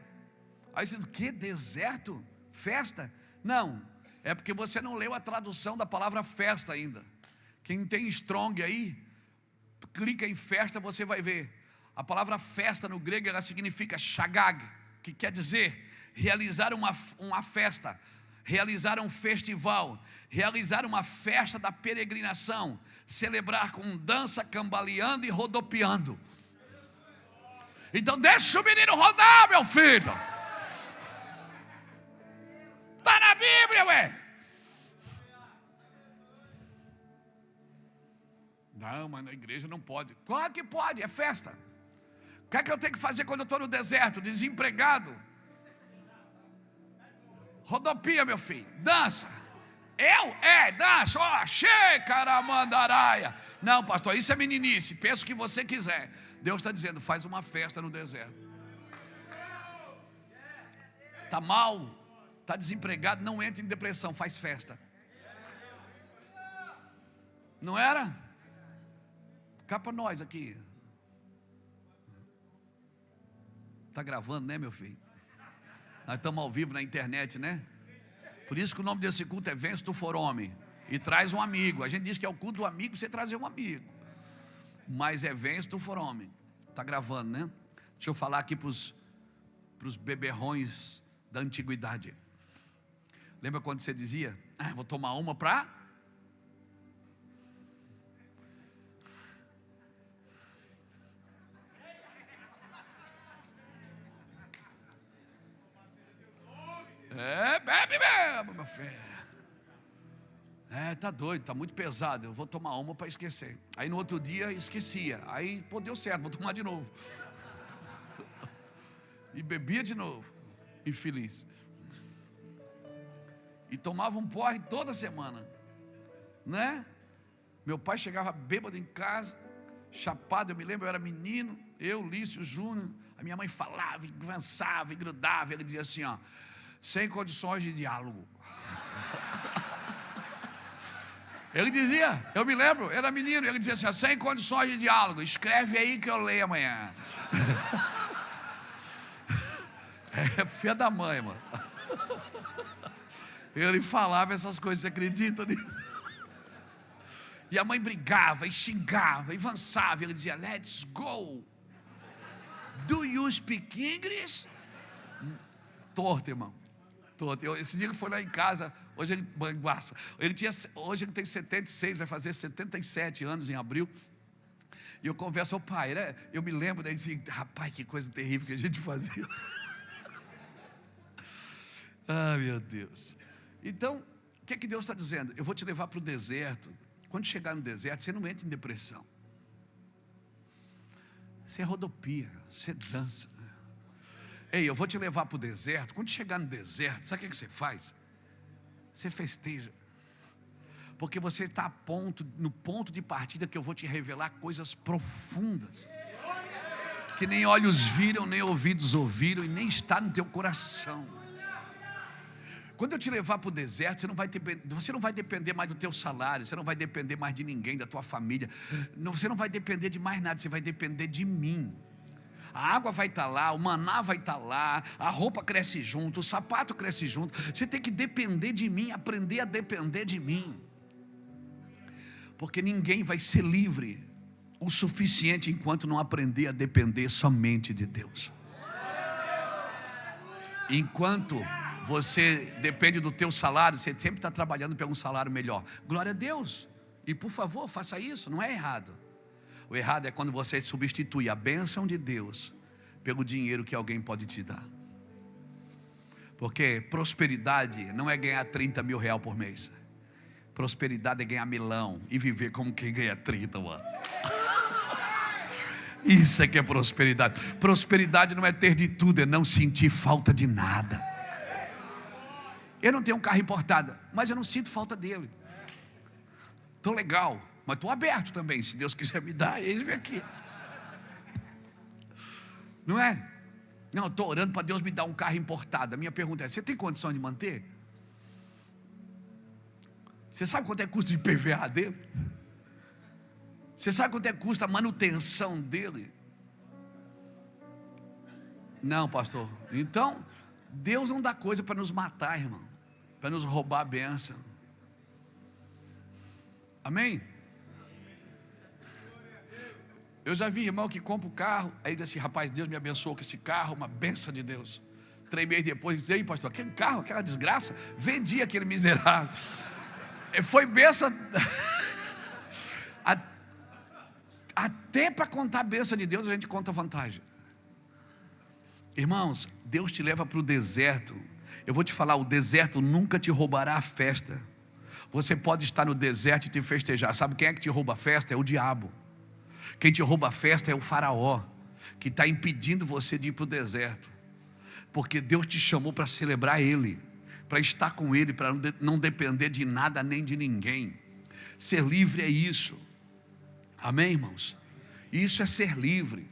Aí você diz: que deserto? Festa? Não, é porque você não leu a tradução da palavra festa ainda. Quem tem Strong aí, clica em festa, você vai ver. A palavra festa no grego, ela significa shagag, que quer dizer realizar uma festa, realizar um festival, realizar uma festa da peregrinação, celebrar com dança, cambaleando e rodopiando. Então deixa o menino rodar, meu filho. Está na Bíblia, ué. Não, mas na igreja não pode. Claro que pode, é festa. O que é que eu tenho que fazer quando eu estou no deserto, desempregado? Rodopia, meu filho, dança. Eu? Dança, ó, xecaramandaraia. Não, pastor, isso é meninice, pensa o que você quiser. Deus está dizendo: faz uma festa no deserto. Está mal, está desempregado, não entre em depressão, faz festa. Não era? Cá para nós aqui. Está gravando, né, meu filho? Nós estamos ao vivo na internet, né? Por isso que o nome desse culto é Vence Tu For Homem. E traz um amigo. A gente diz que é o culto do amigo para você trazer um amigo. Mas é Vence Tu For Homem. Está gravando, né? Deixa eu falar aqui para os beberrões da antiguidade. Lembra quando você dizia: vou tomar uma para... bebe, meu filho. Tá doido, tá muito pesado. Eu vou tomar uma para esquecer. Aí no outro dia esquecia. Aí, deu certo, vou tomar de novo. E bebia de novo. Infeliz. E tomava um porre toda semana, né? Meu pai chegava bêbado em casa, chapado, eu me lembro, eu era menino, eu, Lício, Júnior. A minha mãe falava, e avançava, e grudava. Ele dizia assim, ó: sem condições de diálogo. Ele dizia, eu me lembro, era menino, ele dizia assim, ó: sem condições de diálogo, escreve aí que eu leio amanhã. É filha da mãe, mano. Ele falava essas coisas, você acredita nisso? E a mãe brigava, e xingava, e avançava. Ele dizia: let's go. Do you speak English? Torto, irmão. Torto. Esse dia ele foi lá em casa. Hoje ele banguaça. Hoje ele tem 76, vai fazer 77 anos em abril. E eu converso: ô pai, né? Eu me lembro daí, assim, rapaz, que coisa terrível que a gente fazia. Ah, meu Deus. Então, o que é que Deus está dizendo? Eu vou te levar para o deserto. Quando chegar no deserto, você não entra em depressão. Você rodopia, você dança. Ei, eu vou te levar para o deserto. Quando chegar no deserto, sabe o que você faz? Você festeja. Porque você está no ponto de partida que eu vou te revelar coisas profundas, que nem olhos viram, nem ouvidos ouviram, e nem está no teu coração. Quando eu te levar para o deserto, você não vai depender mais do teu salário, você não vai depender mais de ninguém, da tua família, você não vai depender de mais nada, você vai depender de mim. A água vai estar lá, o maná vai estar lá, a roupa cresce junto, o sapato cresce junto. Você tem que depender de mim, aprender a depender de mim. Porque ninguém vai ser livre o suficiente enquanto não aprender a depender somente de Deus. Enquanto você depende do teu salário, você sempre está trabalhando para um salário melhor. Glória a Deus. E por favor, faça isso, não é errado. O errado é quando você substitui a bênção de Deus pelo dinheiro que alguém pode te dar. Porque prosperidade não é ganhar 30 mil reais por mês. Prosperidade é ganhar milão e viver como quem ganha 30, mano. Isso é que é prosperidade. Prosperidade não é ter de tudo, é não sentir falta de nada. Eu não tenho um carro importado, mas eu não sinto falta dele. Estou legal, mas estou aberto também. Se Deus quiser me dar, ele vem aqui. Não é? Não, estou orando para Deus me dar um carro importado. A minha pergunta é: você tem condição de manter? Você sabe quanto é custo de PVA dele? Você sabe quanto é custa a manutenção dele? Não, pastor. Então, Deus não dá coisa para nos matar, irmão, para nos roubar a bênção. Amém? Eu já vi irmão que compra o carro, aí diz assim: rapaz, Deus me abençoou com esse carro, uma bênção de Deus. 3 meses depois, diz: ei, pastor, aquele carro, aquela desgraça, vendi aquele miserável. Foi bênção. Até para contar a bênção de Deus, a gente conta vantagem. Irmãos, Deus te leva para o deserto. Eu vou te falar, o deserto nunca te roubará a festa. Você pode estar no deserto e te festejar. Sabe quem é que te rouba a festa? É o diabo. Quem te rouba a festa é o faraó, que está impedindo você de ir para o deserto. Porque Deus te chamou para celebrar Ele, para estar com Ele, para não depender de nada nem de ninguém. Ser livre é isso. Amém, irmãos? Isso é ser livre.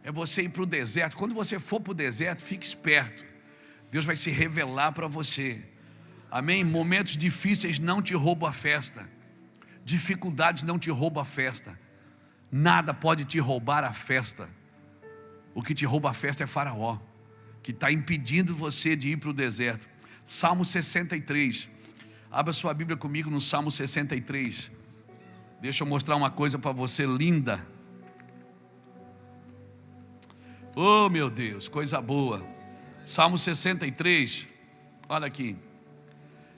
É você ir para o deserto. Quando você for para o deserto, fique esperto. Deus vai se revelar para você. Amém? Momentos difíceis não te roubam a festa. Dificuldades não te roubam a festa. Nada pode te roubar a festa. O que te rouba a festa é Faraó, que está impedindo você de ir para o deserto. Salmo 63. Abra sua Bíblia comigo no Salmo 63. Deixa eu mostrar uma coisa para você linda. Oh meu Deus, coisa boa. Salmo 63. Olha aqui.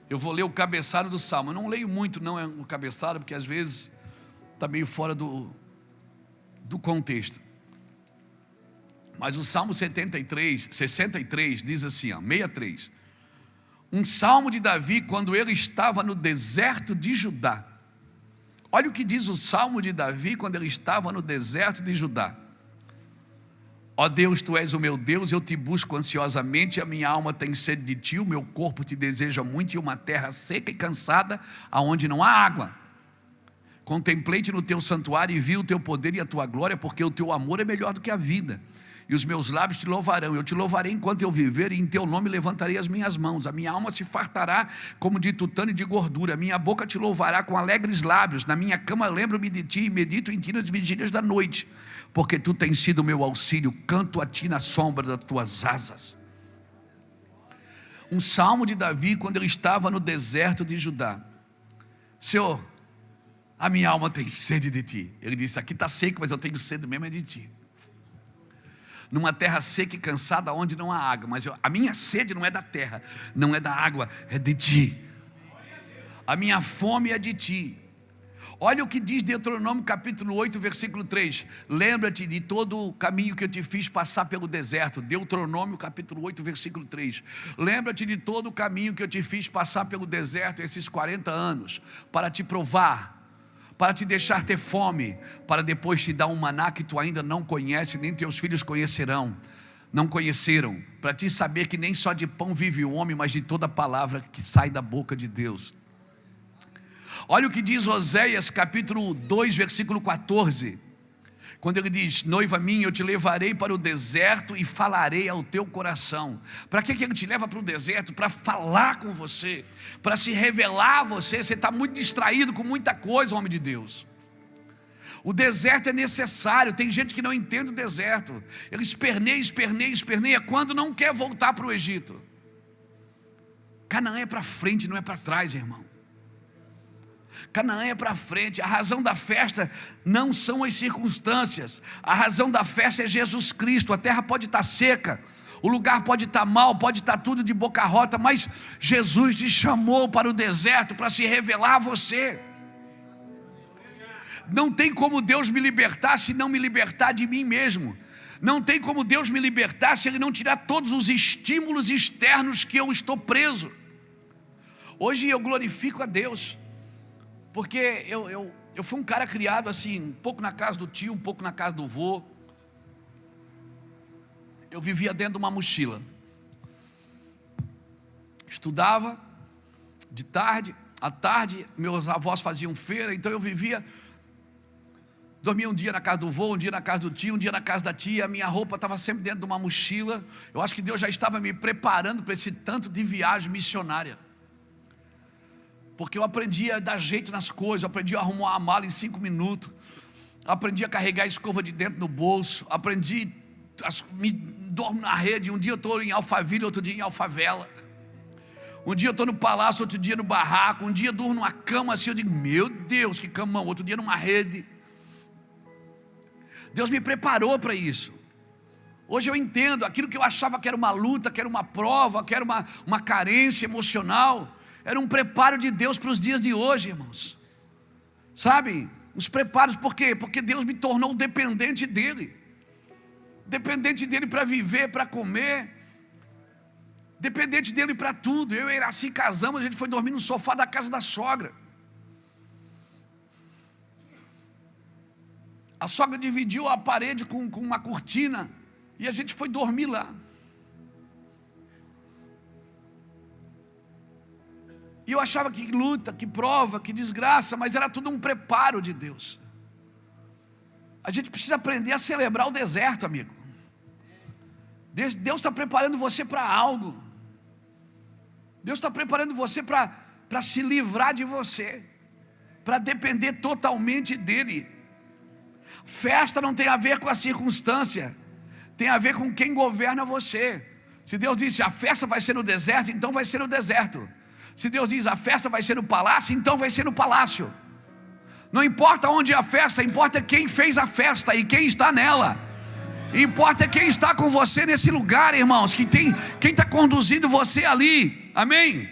Eu vou ler o cabeçalho do Salmo. Eu não leio muito não o cabeçalho, porque às vezes está meio fora do contexto. Mas o Salmo 63 diz assim, ó, 63. Um salmo de Davi quando ele estava no deserto de Judá. Olha o que diz o salmo de Davi quando ele estava no deserto de Judá. Ó Deus, Tu és o meu Deus, eu te busco ansiosamente, a minha alma tem sede de Ti, o meu corpo te deseja muito, e uma terra seca e cansada, aonde não há água. Contemplei-te no Teu santuário e vi o Teu poder e a Tua glória, porque o Teu amor é melhor do que a vida. E os meus lábios te louvarão, eu te louvarei enquanto eu viver, e em teu nome levantarei as minhas mãos. A minha alma se fartará como de tutano e de gordura, a minha boca te louvará com alegres lábios. Na minha cama lembro-me de ti e medito em ti nas vigílias da noite, porque tu tens sido o meu auxílio, canto a ti na sombra das tuas asas. Um salmo de Davi quando ele estava no deserto de Judá. Senhor, a minha alma tem sede de ti. Ele disse: aqui está seco, mas eu tenho sede mesmo é de ti. Numa terra seca e cansada onde não há água. Mas a minha sede não é da terra, não é da água, é de ti. A minha fome é de ti. Olha o que diz Deuteronômio capítulo 8, versículo 3. Lembra-te de todo o caminho que eu te fiz passar pelo deserto. Deuteronômio capítulo 8, versículo 3. Lembra-te de todo o caminho que eu te fiz passar pelo deserto esses 40 anos, para te provar, para te deixar ter fome, para depois te dar um maná que tu ainda não conhece, nem teus filhos não conheceram, para te saber que nem só de pão vive o homem, mas de toda palavra que sai da boca de Deus. Olha o que diz Oséias capítulo 2, versículo 14, quando ele diz: noiva minha, eu te levarei para o deserto e falarei ao teu coração. Para que ele te leva para o deserto? Para falar com você, para se revelar a você. Você está muito distraído com muita coisa, homem de Deus. O deserto é necessário. Tem gente que não entende o deserto. Ele esperneia quando não quer voltar para o Egito. Canaã é para frente, não é para trás, irmão. Canaã é para frente. A razão da festa não são as circunstâncias. A razão da festa é Jesus Cristo. A terra pode estar seca, o lugar pode estar mal, pode estar tudo de boca rota, mas Jesus te chamou para o deserto para se revelar a você. Não tem como Deus me libertar se não me libertar de mim mesmo. Não tem como Deus me libertar se Ele não tirar todos os estímulos externos que eu estou preso. Hoje eu glorifico a Deus, porque eu fui um cara criado assim, um pouco na casa do tio, um pouco na casa do vô. Eu vivia dentro de uma mochila. Estudava de tarde, à tarde meus avós faziam feira, então eu dormia um dia na casa do vô, um dia na casa do tio, um dia na casa da tia. A minha roupa estava sempre dentro de uma mochila. Eu acho que Deus já estava me preparando para esse tanto de viagem missionária, porque eu aprendi a dar jeito nas coisas, eu aprendi a arrumar a mala em 5 minutos, aprendi a carregar a escova de dentro no bolso, dormo na rede. Um dia eu estou em Alphaville, outro dia em Alfavela. Um dia eu estou no palácio, outro dia no barraco. Um dia eu durmo numa cama assim, eu digo, meu Deus, que camão. Outro dia numa rede. Deus me preparou para isso. Hoje eu entendo, aquilo que eu achava que era uma luta, que era uma prova, que era uma carência emocional, era um preparo de Deus para os dias de hoje, irmãos. Sabe? Os preparos, por quê? Porque Deus me tornou dependente dEle. Dependente dEle para viver, para comer. Dependente dEle para tudo. Eu e Iraci casamos, a gente foi dormir no sofá da casa da sogra. A sogra dividiu a parede com uma cortina e a gente foi dormir lá. E eu achava que luta, que prova, que desgraça, mas era tudo um preparo de Deus. A gente precisa aprender a celebrar o deserto, amigo. Deus está preparando você para algo. Deus está preparando você para se livrar de você, para depender totalmente dEle. Festa não tem a ver com a circunstância, tem a ver com quem governa você. Se Deus disse a festa vai ser no deserto, então vai ser no deserto. Se Deus diz a festa vai ser no palácio, então vai ser no palácio. Não importa onde é a festa, importa quem fez a festa e quem está nela. Importa quem está com você nesse lugar, irmãos, quem está conduzindo você ali. Amém?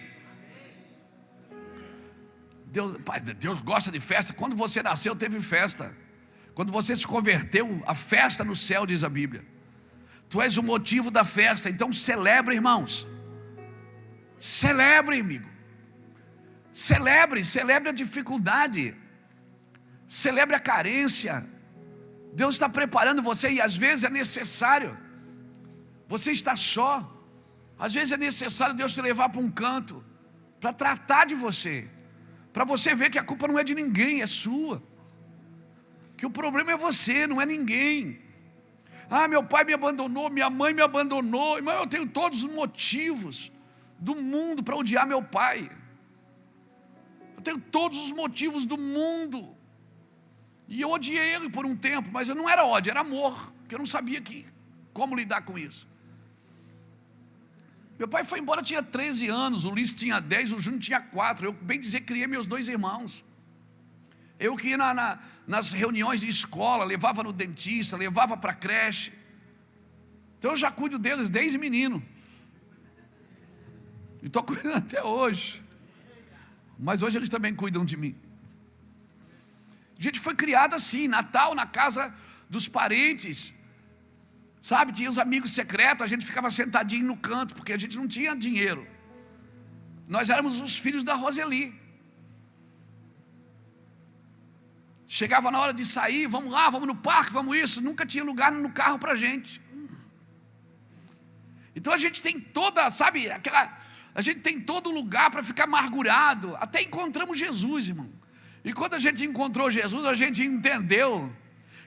Deus gosta de festa. Quando você nasceu teve festa. Quando você se converteu, a festa no céu, diz a Bíblia. Tu és o motivo da festa, então celebre, irmãos. Celebre, amigo. Celebre a dificuldade. Celebre a carência. Deus está preparando você e às vezes é necessário. Você está só. Às vezes é necessário Deus te levar para um canto, para tratar de você, para você ver que a culpa não é de ninguém, é sua. Que o problema é você, não é ninguém. Ah, meu pai me abandonou, minha mãe me abandonou. Irmão, eu tenho todos os motivos do mundo para odiar meu pai. Eu tenho todos os motivos do mundo. E eu odiei ele por um tempo, mas não era ódio, era amor, porque eu não sabia como lidar com isso. Meu pai foi embora, tinha 13 anos, o Ulisses tinha 10, o Júnior tinha 4. Eu, bem dizer, criei meus 2 irmãos. Eu que ia nas reuniões de escola, levava no dentista, levava para a creche. Então eu já cuido deles desde menino. E estou cuidando até hoje. Mas hoje eles também cuidam de mim. A gente foi criado assim, Natal na casa dos parentes, sabe? Tinha os amigos secretos, a gente ficava sentadinho no canto, porque a gente não tinha dinheiro. Nós éramos os filhos da Roseli. Chegava na hora de sair, vamos lá, vamos no parque, vamos isso. Nunca tinha lugar no carro pra gente. Então a gente tem toda, sabe, a gente tem todo lugar para ficar amargurado. Até encontramos Jesus, irmão. E quando a gente encontrou Jesus, a gente entendeu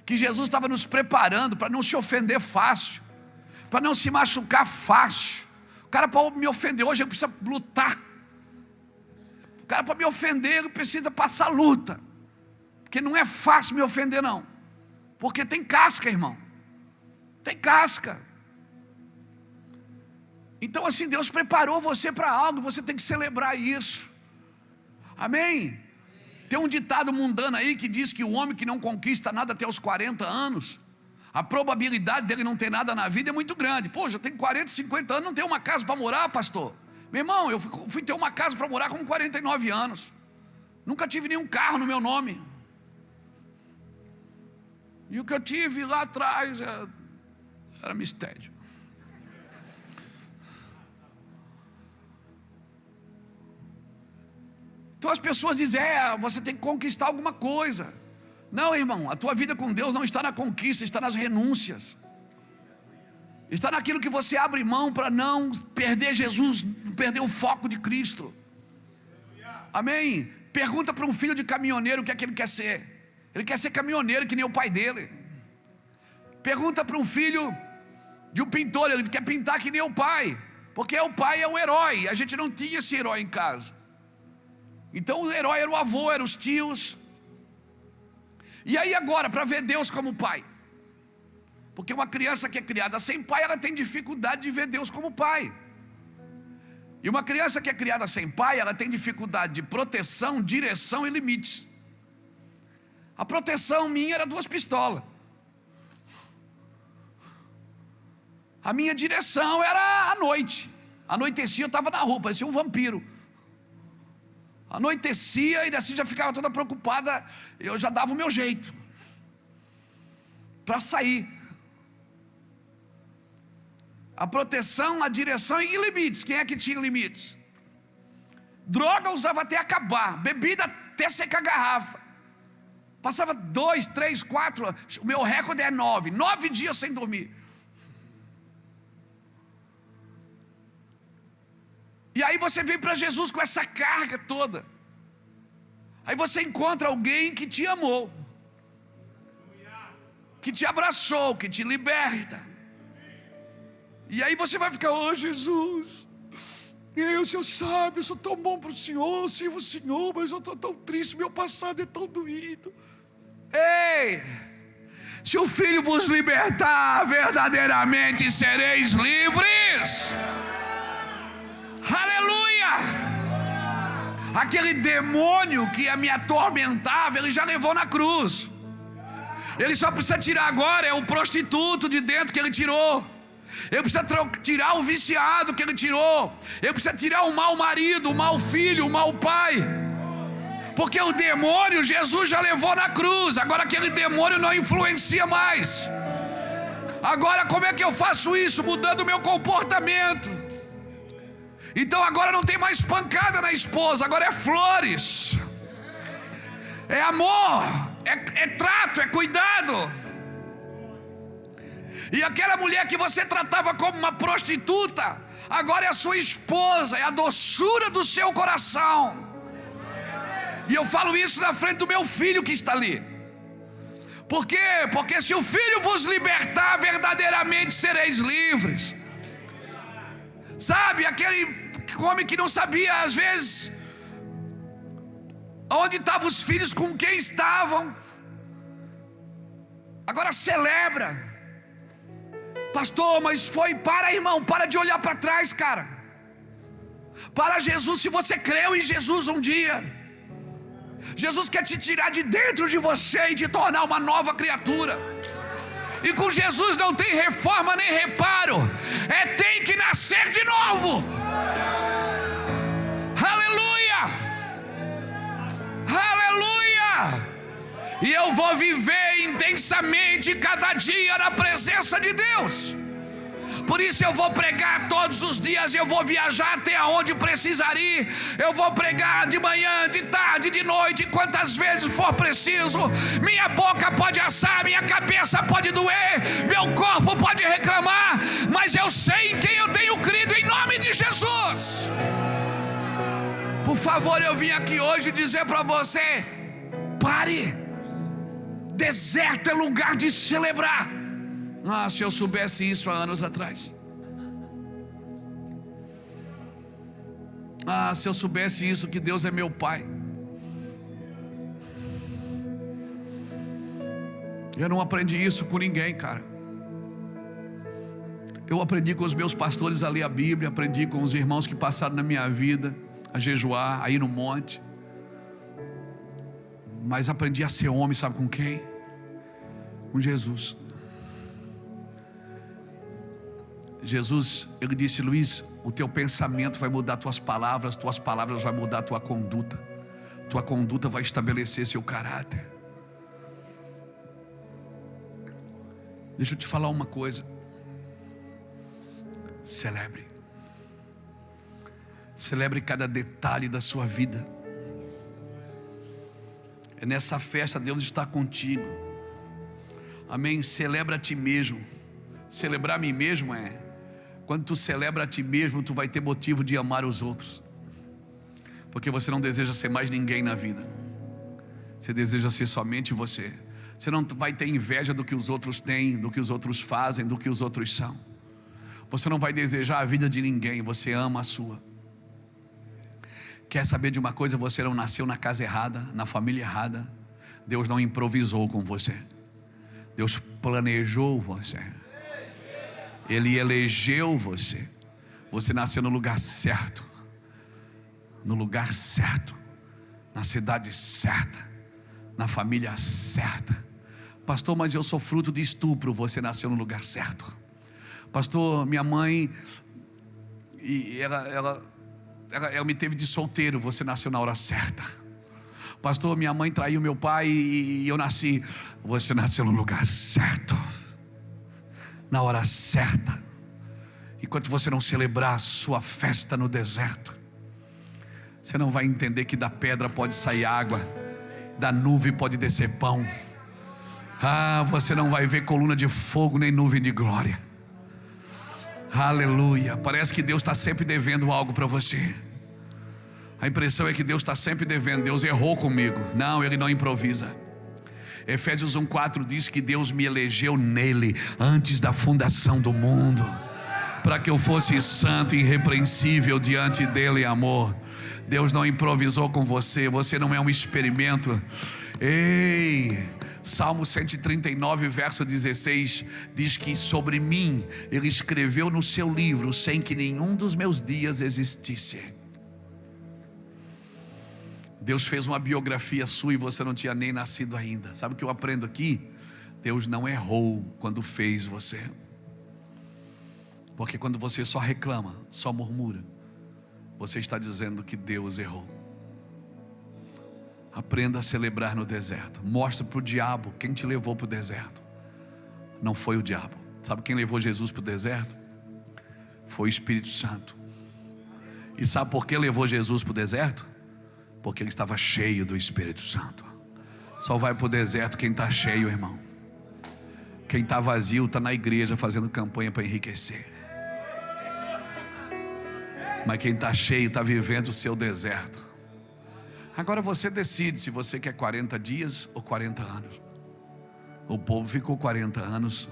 que Jesus estava nos preparando para não se ofender fácil, para não se machucar fácil. O cara para me ofender hoje, ele precisa lutar. O cara para me ofender, ele precisa passar luta. Porque não é fácil me ofender, não. Porque tem casca, irmão. Tem casca. Então assim, Deus preparou você para algo, você tem que celebrar isso. Amém? Tem um ditado mundano aí que diz que o homem que não conquista nada até os 40 anos, a probabilidade dele não ter nada na vida é muito grande. Pô, já tenho 40, 50 anos, não tenho uma casa para morar, pastor. Meu irmão, eu fui ter uma casa para morar com 49 anos. Nunca tive nenhum carro no meu nome. E o que eu tive lá atrás era mistério. Então as pessoas dizem, você tem que conquistar alguma coisa. Não, irmão, a tua vida com Deus não está na conquista, está nas renúncias. Está naquilo que você abre mão para não perder Jesus, perder o foco de Cristo. Amém? Pergunta para um filho de caminhoneiro o que é que ele quer ser. Ele quer ser caminhoneiro que nem o pai dele. Pergunta para um filho de um pintor, ele quer pintar que nem o pai. Porque o pai é o herói, a gente não tinha esse herói em casa. Então o herói era o avô, eram os tios. E aí agora, para ver Deus como pai. Porque uma criança que é criada sem pai, ela tem dificuldade de ver Deus como pai. E uma criança que é criada sem pai, ela tem dificuldade de proteção, direção e limites. A proteção minha era 2 pistolas. A minha direção era à noite. Anoitecia, eu estava na rua, parecia um vampiro. Anoitecia e assim já ficava toda preocupada. Eu já dava o meu jeito para sair. A proteção, a direção e limites. Quem é que tinha limites? Droga usava até acabar. Bebida até secar a garrafa. Passava 2, 3, 4. O meu recorde é 9. 9 dias sem dormir. E aí você vem para Jesus com essa carga toda. Aí você encontra alguém que te amou, que te abraçou, que te liberta. E aí você vai ficar, Jesus, o Senhor sabe, eu sou tão bom para o Senhor, eu sirvo o Senhor, mas eu estou tão triste, meu passado é tão doído. Ei, se o Filho vos libertar, verdadeiramente sereis livres. Aleluia! Aquele demônio que me atormentava, ele já levou na cruz. Ele só precisa tirar agora, é o prostituto de dentro que ele tirou. Ele precisa tirar o viciado que ele tirou. Ele precisa tirar o mau marido, o mau filho, o mau pai. Porque o demônio, Jesus já levou na cruz. Agora aquele demônio não influencia mais. Agora como é que eu faço isso? Mudando o meu comportamento. Então agora não tem mais pancada na esposa, agora é flores, é amor, é trato, é cuidado. E aquela mulher que você tratava como uma prostituta, agora é a sua esposa, é a doçura do seu coração. E eu falo isso na frente do meu filho que está ali. Por quê? Porque se o Filho vos libertar, verdadeiramente sereis livres. Sabe, aquele homem que não sabia às vezes onde estavam os filhos, com quem estavam, agora celebra. Pastor, mas irmão, para de olhar para trás, cara. Para Jesus, se você creu em Jesus um dia, Jesus quer te tirar de dentro de você e te tornar uma nova criatura. E com Jesus não tem reforma nem reparo, tem que nascer de novo. Aleluia! Aleluia! E eu vou viver intensamente cada dia na presença de Deus. Por isso eu vou pregar todos os dias, eu vou viajar até onde precisar ir, eu vou pregar de manhã, de tarde, de noite, quantas vezes for preciso. Minha boca pode assar, minha cabeça pode doer, meu corpo pode reclamar, mas eu sei em quem eu tenho crido, em nome de Jesus. Por favor, eu vim aqui hoje dizer para você: pare. Deserto é lugar de celebrar. Se eu soubesse isso há anos atrás. Se eu soubesse isso, que Deus é meu Pai. Eu não aprendi isso com ninguém, cara. Eu aprendi com os meus pastores a ler a Bíblia, aprendi com os irmãos que passaram na minha vida a jejuar, a ir no monte. Mas aprendi a ser homem, sabe com quem? Com Jesus. Jesus, ele disse: Luiz, o teu pensamento vai mudar tuas palavras vai mudar tua conduta vai estabelecer seu caráter. Deixa eu te falar uma coisa: celebre cada detalhe da sua vida. É nessa festa Deus está contigo. Amém? Celebra a ti mesmo. Celebrar a mim mesmo quando tu celebra a ti mesmo, tu vai ter motivo de amar os outros, porque você não deseja ser mais ninguém na vida. Você deseja ser somente você. Você não vai ter inveja do que os outros têm, do que os outros fazem, do que os outros são. Você não vai desejar a vida de ninguém, você ama a sua. Quer saber de uma coisa? Você não nasceu na casa errada, na família errada. Deus não improvisou com você. Deus planejou você. Ele elegeu você. Você nasceu no lugar certo, no lugar certo, na cidade certa, na família certa. Pastor, mas eu sou fruto de estupro. Você nasceu no lugar certo. Pastor, minha mãe, ela me teve de solteiro. Você nasceu na hora certa. Pastor, minha mãe traiu meu pai e eu nasci. Você nasceu no lugar certo, na hora certa. Enquanto você não celebrar a sua festa no deserto, você não vai entender que da pedra pode sair água, da nuvem pode descer pão. Você não vai ver coluna de fogo nem nuvem de glória. Aleluia. Parece que Deus está sempre devendo algo para você. A impressão é que Deus está sempre devendo. Deus errou comigo. Não, Ele não improvisa. Efésios 1:4 diz que Deus me elegeu nele antes da fundação do mundo, para que eu fosse santo e irrepreensível diante dele em amor. Deus não improvisou com você. Você não é um experimento. Salmo 139 verso 16 diz que sobre mim Ele escreveu no seu livro sem que nenhum dos meus dias existisse. Deus fez uma biografia sua e você não tinha nem nascido ainda. Sabe o que eu aprendo aqui? Deus não errou quando fez você. Porque quando você só reclama, só murmura, você está dizendo que Deus errou. Aprenda a celebrar no deserto. Mostra para o diabo quem te levou para o deserto. Não foi o diabo. Sabe quem levou Jesus para o deserto? Foi o Espírito Santo. E sabe por que levou Jesus para o deserto? Porque ele estava cheio do Espírito Santo. Só vai para o deserto quem está cheio, irmão. Quem está vazio está na igreja fazendo campanha para enriquecer. Mas quem está cheio está vivendo o seu deserto. Agora você decide se você quer 40 dias ou 40 anos. O povo ficou 40 anos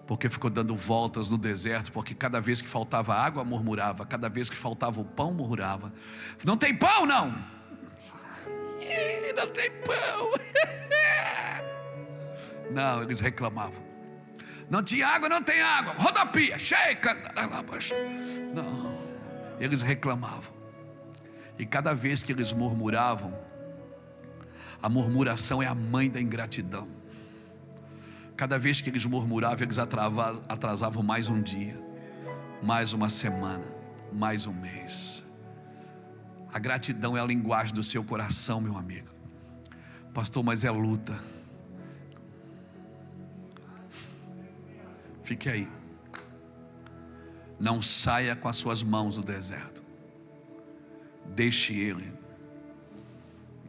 porque ficou dando voltas no deserto, porque cada vez que faltava água murmurava, cada vez que faltava o pão murmurava. Não tem pão não. Não tem pão. Não, eles reclamavam. Não tinha água, não tem água. Rodopia, cheia. Não, eles reclamavam. E cada vez que eles murmuravam, a murmuração é a mãe da ingratidão. Cada vez que eles murmuravam, eles atrasavam mais um dia, mais uma semana, mais um mês. A gratidão é a linguagem do seu coração, meu amigo. Pastor, mas é luta. Fique aí. Não saia com as suas mãos do deserto. Deixe ele.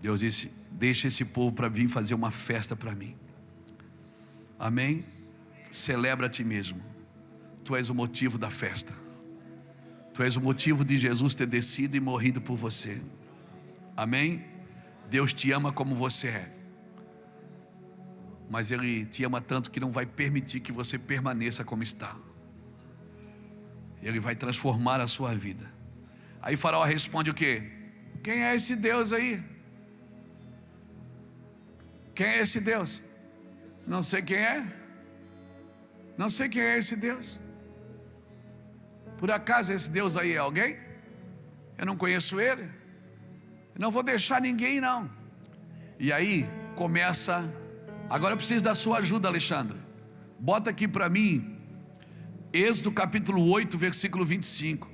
Deus disse: deixe esse povo para vir fazer uma festa para mim. Amém? Celebra a ti mesmo. Tu és o motivo da festa. Tu és o motivo de Jesus ter descido e morrido por você. Amém? Deus te ama como você é, mas Ele te ama tanto que não vai permitir que você permaneça como está. Ele vai transformar a sua vida. Aí Faraó responde o quê? Quem é esse Deus aí? Quem é esse Deus? Não sei quem é. Não sei quem é esse Deus. Por acaso esse Deus aí é alguém? Eu não conheço ele. Eu não vou deixar ninguém não. E aí começa. Agora eu preciso da sua ajuda, Alexandre. Bota aqui para mim Êxodo capítulo 8, versículo 25.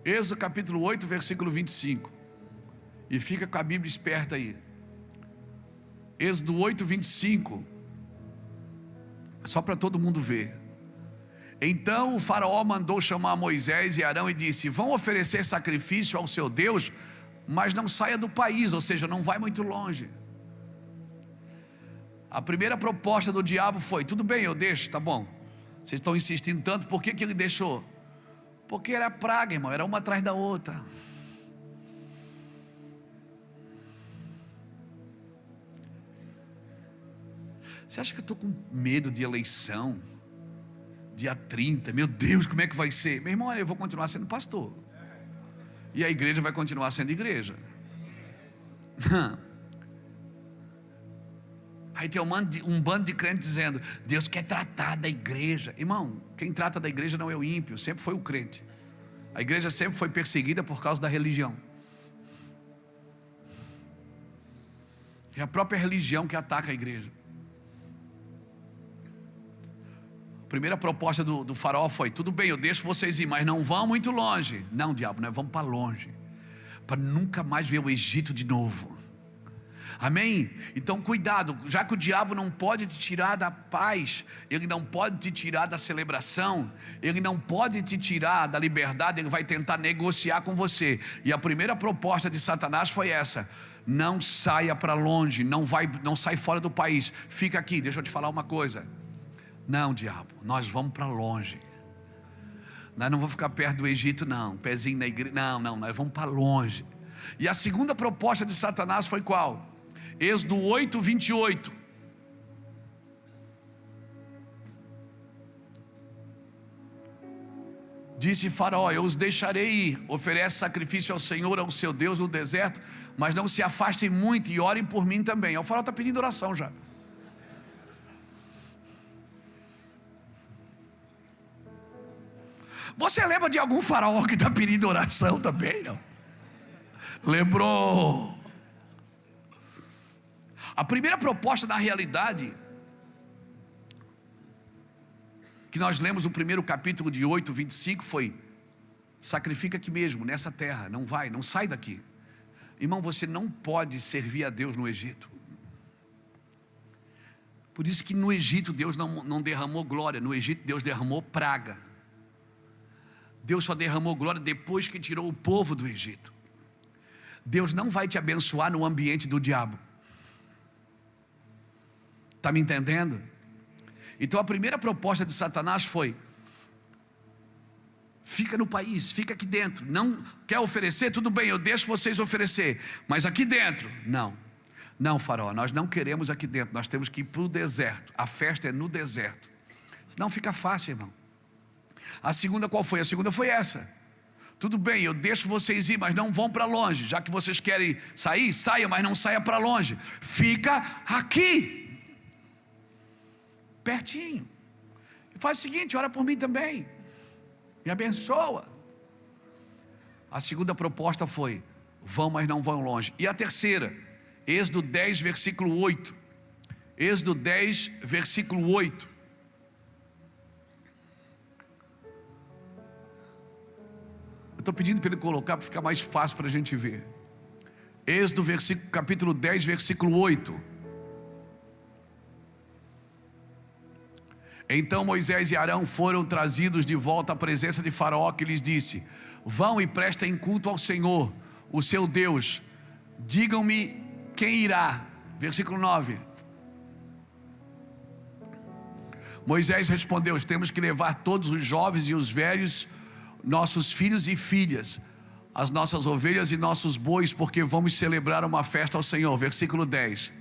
Êxodo capítulo 8, versículo 25. E fica com a Bíblia esperta aí. Êxodo 8, 25. Só para todo mundo ver. Então o faraó mandou chamar Moisés e Arão e disse: vão oferecer sacrifício ao seu Deus, mas não saia do país, ou seja, não vai muito longe. A primeira proposta do diabo foi: tudo bem, eu deixo, tá bom. Vocês estão insistindo tanto, por que ele deixou? Porque era praga, irmão, era uma atrás da outra. Você acha que eu estou com medo de eleição? Dia 30, meu Deus, como é que vai ser? Meu irmão, olha, eu vou continuar sendo pastor. E a igreja vai continuar sendo igreja. Aí tem um bando de crentes dizendo: Deus quer tratar da igreja. Irmão, quem trata da igreja não é o ímpio, sempre foi o crente. A igreja sempre foi perseguida por causa da religião. É a própria religião que ataca a igreja. A primeira proposta do faraó foi: tudo bem, eu deixo vocês ir, mas não vão muito longe. Não, diabo, nós vamos para longe, para nunca mais ver o Egito de novo. Amém? Então cuidado, já que o diabo não pode te tirar da paz, ele não pode te tirar da celebração, ele não pode te tirar da liberdade, ele vai tentar negociar com você. E a primeira proposta de Satanás foi essa: não saia para longe, não sai fora do país, fica aqui. Deixa eu te falar uma coisa. Não, diabo, nós vamos para longe. Nós não vamos ficar perto do Egito não, pezinho na igreja, não, nós vamos para longe. E a segunda proposta de Satanás foi qual? Êxodo 8, 28. Disse Faraó: eu os deixarei ir, oferece sacrifício ao Senhor, ao seu Deus no deserto, mas não se afastem muito e orem por mim também. O faraó está pedindo oração já. Você lembra de algum faraó que está pedindo oração também? Não? Lembrou? A primeira proposta, na realidade, que nós lemos no primeiro capítulo de 8, 25, foi: sacrifica aqui mesmo, nessa terra, não sai daqui. Irmão, você não pode servir a Deus no Egito. Por isso que no Egito Deus não derramou glória, no Egito Deus derramou praga. Deus só derramou glória depois que tirou o povo do Egito. Deus não vai te abençoar no ambiente do diabo. Está me entendendo? Então a primeira proposta de Satanás foi: fica no país, fica aqui dentro. Não quer oferecer? Tudo bem, eu deixo vocês oferecer, mas aqui dentro, não, faraó, nós não queremos aqui dentro, nós temos que ir para o deserto. A festa é no deserto. Senão fica fácil, irmão. A segunda qual foi? A segunda foi essa: tudo bem, eu deixo vocês ir, mas não vão para longe. Já que vocês querem sair, saia, mas não saia para longe. Fica aqui, pertinho. E faz o seguinte: ora por mim também, me abençoa. A segunda proposta foi: vão, mas não vão longe. E a terceira, Êxodo 10, versículo 8. Êxodo 10, versículo 8. Eu estou pedindo para ele colocar, para ficar mais fácil para a gente ver. Êxodo capítulo 10, versículo 8. Então Moisés e Arão foram trazidos de volta à presença de Faraó, que lhes disse: vão e prestem culto ao Senhor, o seu Deus. Digam-me quem irá. Versículo 9. Moisés respondeu: temos que levar todos os jovens e os velhos, nossos filhos e filhas, as nossas ovelhas e nossos bois, porque vamos celebrar uma festa ao Senhor. Versículo 10.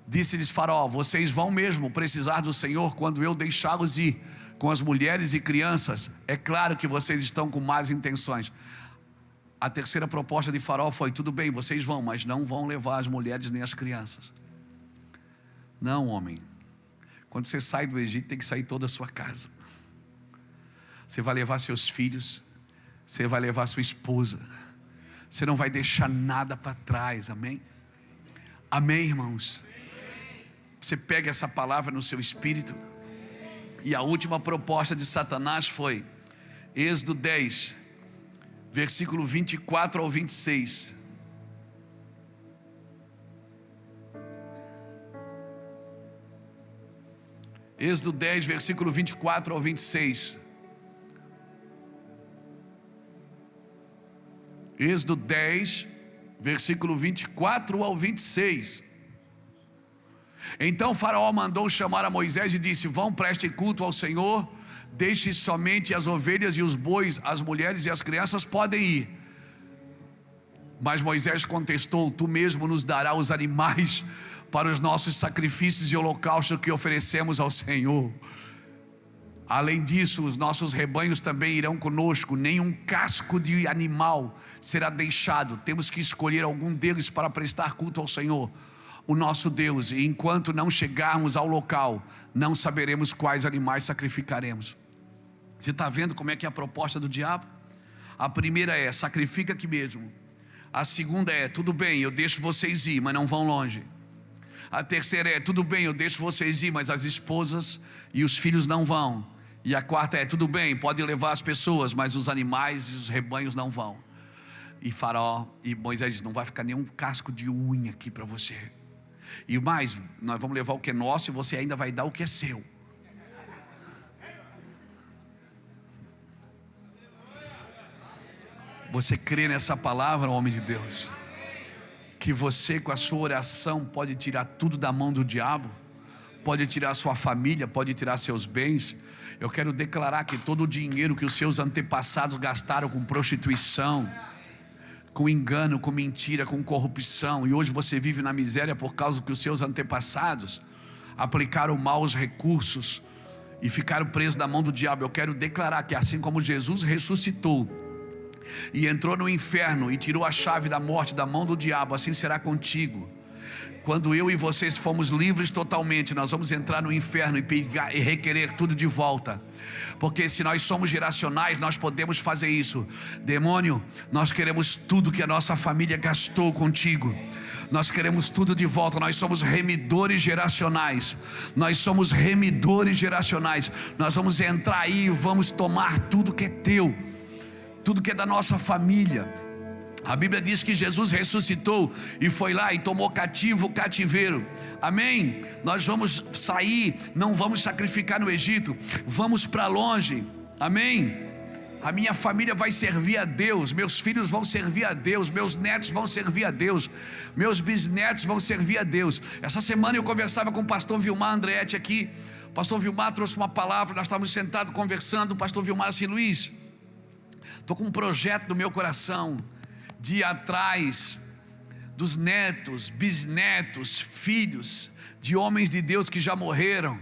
Disse-lhes Faraó: vocês vão mesmo precisar do Senhor quando eu deixá-los ir com as mulheres e crianças? É claro que vocês estão com más intenções. A terceira proposta de Faraó foi: tudo bem, vocês vão, mas não vão levar as mulheres nem as crianças. Não, homem. Quando você sai do Egito, tem que sair toda a sua casa. Você vai levar seus filhos, você vai levar sua esposa, você não vai deixar nada para trás, amém? Amém, irmãos? Você pega essa palavra no seu espírito. E a última proposta de Satanás foi Êxodo 10, versículo 24 ao 26. Êxodo 10, versículo 24 ao 26. Êxodo 10, versículo 24 ao 26. Então Faraó mandou chamar a Moisés e disse: vão, prestem culto ao Senhor, deixe somente as ovelhas e os bois, as mulheres e as crianças podem ir. Mas Moisés contestou: tu mesmo nos dará os animais para os nossos sacrifícios e holocaustos que oferecemos ao Senhor. Além disso, os nossos rebanhos também irão conosco, nenhum casco de animal será deixado. Temos que escolher algum deles para prestar culto ao Senhor, o nosso Deus, e enquanto não chegarmos ao local, não saberemos quais animais sacrificaremos. Você está vendo como é que é a proposta do diabo? A primeira é: sacrifica aqui mesmo. A segunda é: tudo bem, eu deixo vocês ir, mas não vão longe. A terceira é: tudo bem, eu deixo vocês ir, mas as esposas e os filhos não vão. E a quarta é: tudo bem, pode levar as pessoas, mas os animais e os rebanhos não vão. E Faraó e Moisés dizem: não vai ficar nenhum casco de unha aqui para você. E mais, nós vamos levar o que é nosso e você ainda vai dar o que é seu. Você crê nessa palavra, homem de Deus? Que você, com a sua oração, pode tirar tudo da mão do diabo? Pode tirar sua família, pode tirar seus bens? Eu quero declarar que todo o dinheiro que os seus antepassados gastaram com prostituição, com engano, com mentira, com corrupção, e hoje você vive na miséria por causa que os seus antepassados aplicaram maus recursos e ficaram presos na mão do diabo. Eu quero declarar que assim como Jesus ressuscitou e entrou no inferno e tirou a chave da morte da mão do diabo, assim será contigo. Quando eu e vocês fomos livres totalmente, nós vamos entrar no inferno e pegar e requerer tudo de volta. Porque se nós somos geracionais, nós podemos fazer isso. Demônio, nós queremos tudo que a nossa família gastou contigo. Nós queremos tudo de volta. Nós somos remidores geracionais. Nós somos remidores geracionais. Nós vamos entrar aí e vamos tomar tudo que é teu, tudo que é da nossa família. A Bíblia diz que Jesus ressuscitou e foi lá e tomou cativo o cativeiro. Amém? Nós vamos sair, não vamos sacrificar no Egito, vamos para longe. Amém? A minha família vai servir a Deus, meus filhos vão servir a Deus, meus netos vão servir a Deus, meus bisnetos vão servir a Deus. Essa semana eu conversava com o pastor Vilmar Andretti aqui. O pastor Vilmar trouxe uma palavra, nós estávamos sentados conversando. O pastor Vilmar assim: Luiz, estou com um projeto no meu coração de ir atrás dos netos, bisnetos, filhos de homens de Deus que já morreram,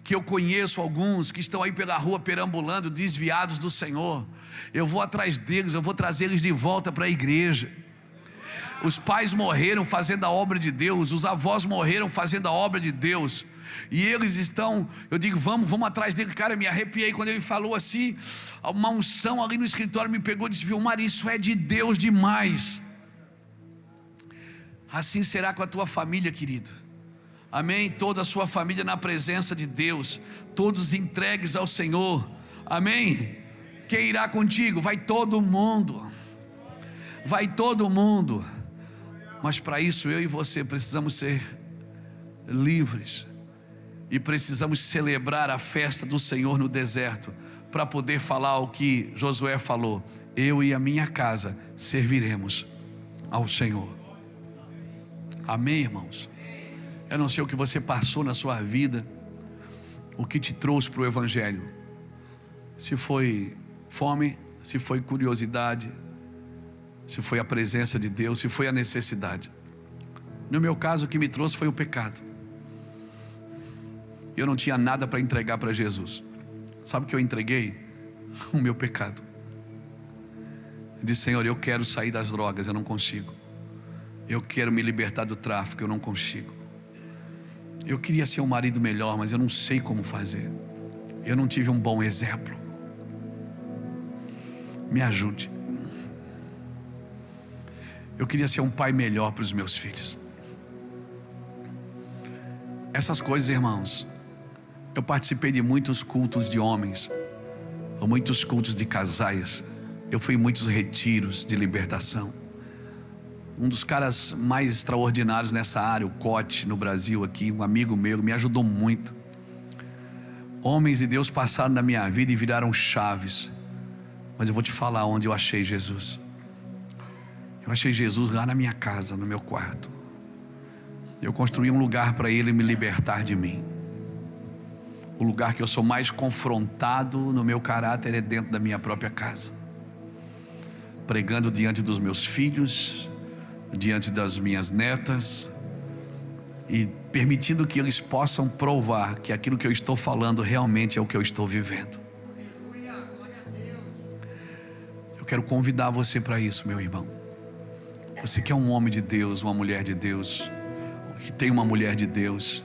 que eu conheço alguns que estão aí pela rua perambulando, desviados do Senhor. Eu vou atrás deles, eu vou trazer eles de volta para a igreja. Os pais morreram fazendo a obra de Deus, os avós morreram fazendo a obra de Deus, e eles estão, eu digo, vamos atrás dele. Cara, eu me arrepiei quando ele falou assim. Uma unção ali no escritório me pegou e disse: Vilmar, isso é de Deus demais. Assim será com a tua família, querido. Amém? Toda a sua família na presença de Deus, todos entregues ao Senhor. Amém? Quem irá contigo? Vai todo mundo. Vai todo mundo. Mas para isso eu e você precisamos ser livres e precisamos celebrar a festa do Senhor no deserto, para poder falar o que Josué falou: eu e a minha casa serviremos ao Senhor. Amém, irmãos? Eu não sei o que você passou na sua vida, o que te trouxe para o Evangelho, se foi fome, se foi curiosidade, se foi a presença de Deus, se foi a necessidade. No meu caso, o que me trouxe foi o pecado. Eu não tinha nada para entregar para Jesus. Sabe o que eu entreguei? O meu pecado. Eu disse: Senhor, eu quero sair das drogas, eu não consigo. Eu quero me libertar do tráfico, eu não consigo. Eu queria ser um marido melhor, mas eu não sei como fazer. Eu não tive um bom exemplo. Me ajude. Eu queria ser um pai melhor para os meus filhos. Essas coisas, irmãos, eu participei de muitos cultos de homens, muitos cultos de casais. Eu fui em muitos retiros de libertação. Um dos caras mais extraordinários nessa área, o Cote, no Brasil aqui, um amigo meu, me ajudou muito. Homens de Deus passaram na minha vida e viraram chaves. Mas eu vou te falar onde eu achei Jesus. Eu achei Jesus lá na minha casa, no meu quarto. Eu construí um lugar para Ele me libertar de mim. O lugar que eu sou mais confrontado no meu caráter é dentro da minha própria casa, pregando diante dos meus filhos, diante das minhas netas, e permitindo que eles possam provar que aquilo que eu estou falando realmente é o que eu estou vivendo. Eu quero convidar você para isso, meu irmão. Você que é um homem de Deus, uma mulher de Deus, que tem uma mulher de Deus,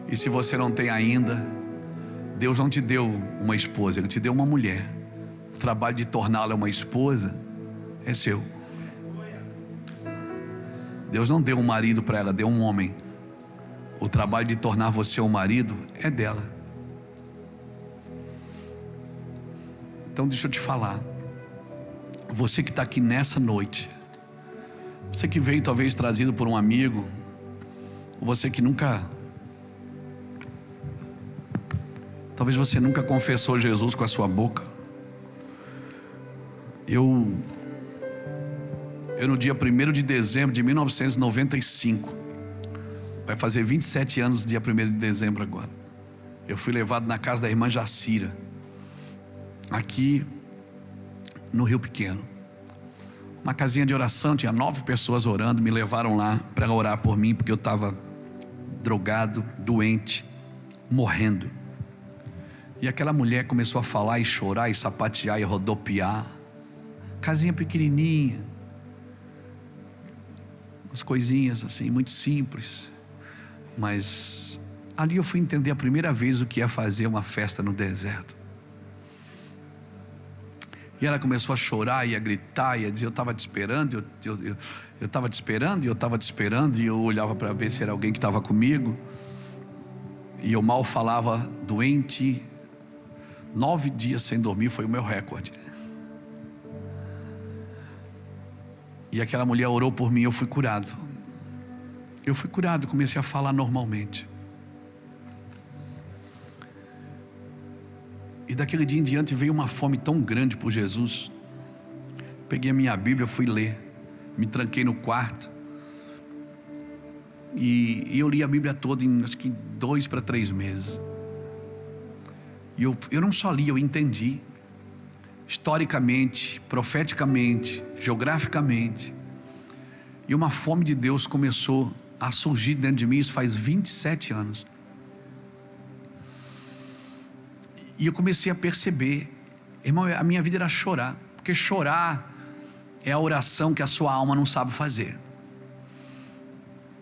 e se você não tem ainda, Deus não te deu uma esposa, Ele te deu uma mulher. O trabalho de torná-la uma esposa é seu. Deus não deu um marido para ela, deu um homem. O trabalho de tornar você um marido é dela. Então deixa eu te falar. Você que está aqui nessa noite, você que veio talvez trazido por um amigo, você que talvez você nunca confessou Jesus com a sua boca. Eu no dia 1º de dezembro de 1995, vai fazer 27 anos dia 1º de dezembro agora, eu fui levado na casa da irmã Jacira, aqui no Rio Pequeno, uma casinha de oração, tinha 9 pessoas orando. Me levaram lá para orar por mim, porque eu estava drogado, doente, morrendo. E aquela mulher começou a falar e chorar e sapatear e rodopiar. Casinha pequenininha, umas coisinhas assim, muito simples. Mas ali eu fui entender a primeira vez o que é fazer uma festa no deserto. E ela começou a chorar e a gritar e a dizer: eu estava te esperando, eu estava te esperando, e eu estava te esperando. E eu olhava para ver se era alguém que estava comigo. E eu mal falava, doente. 9 dias sem dormir foi o meu recorde. E aquela mulher orou por mim, eu fui curado. Eu fui curado, comecei a falar normalmente. E daquele dia em diante veio uma fome tão grande por Jesus. Peguei a minha Bíblia, fui ler. Me tranquei no quarto. E eu li a Bíblia toda em acho que 2 para 3 meses. E eu não só li, eu entendi. Historicamente, profeticamente, geograficamente. E uma fome de Deus começou a surgir dentro de mim. Isso faz 27 anos. E eu comecei a perceber, irmão, a minha vida era chorar. Porque chorar é a oração que a sua alma não sabe fazer.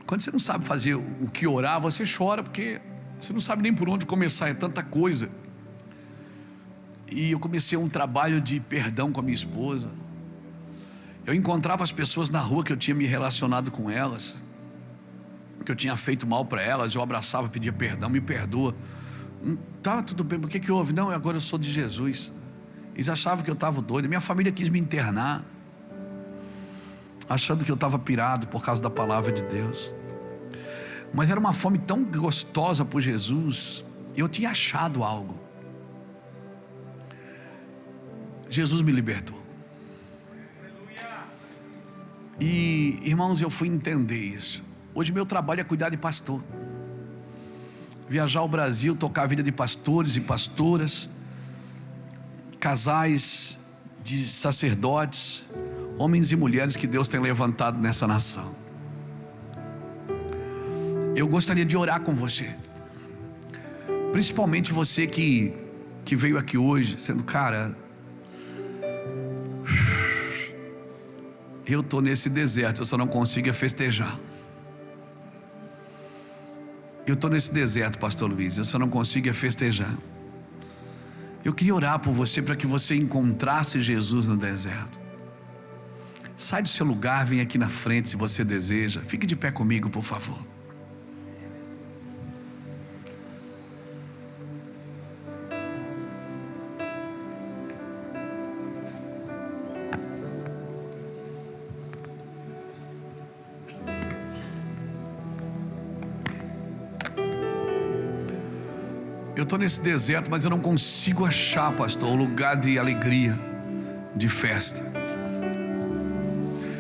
Quando você não sabe fazer o que orar, você chora, porque você não sabe nem por onde começar, é tanta coisa. E eu comecei um trabalho de perdão com a minha esposa. Eu encontrava as pessoas na rua que eu tinha me relacionado com elas, que eu tinha feito mal para elas. Eu abraçava, pedia perdão, me perdoa. Tá tudo bem, por que houve? Não, agora eu sou de Jesus. Eles achavam que eu estava doido. Minha família quis me internar. achando que eu estava pirado por causa da palavra de Deus. Mas era uma fome tão gostosa por Jesus. Eu tinha achado algo. Jesus me libertou. E, irmãos, eu fui entender isso. Hoje meu trabalho é cuidar de pastor, viajar ao Brasil, tocar a vida de pastores e pastoras, casais de sacerdotes, homens e mulheres que Deus tem levantado nessa nação. Eu gostaria de orar com você, principalmente você que veio aqui hoje sendo, cara, eu estou nesse deserto, eu só não consigo festejar. Eu estou nesse deserto, pastor Luiz, eu só não consigo festejar. Eu queria orar por você para que você encontrasse Jesus no deserto. Sai do seu lugar, vem aqui na frente se você deseja. Fique de pé comigo, por favor. Eu estou nesse deserto, mas eu não consigo achar, pastor, um lugar de alegria, de festa.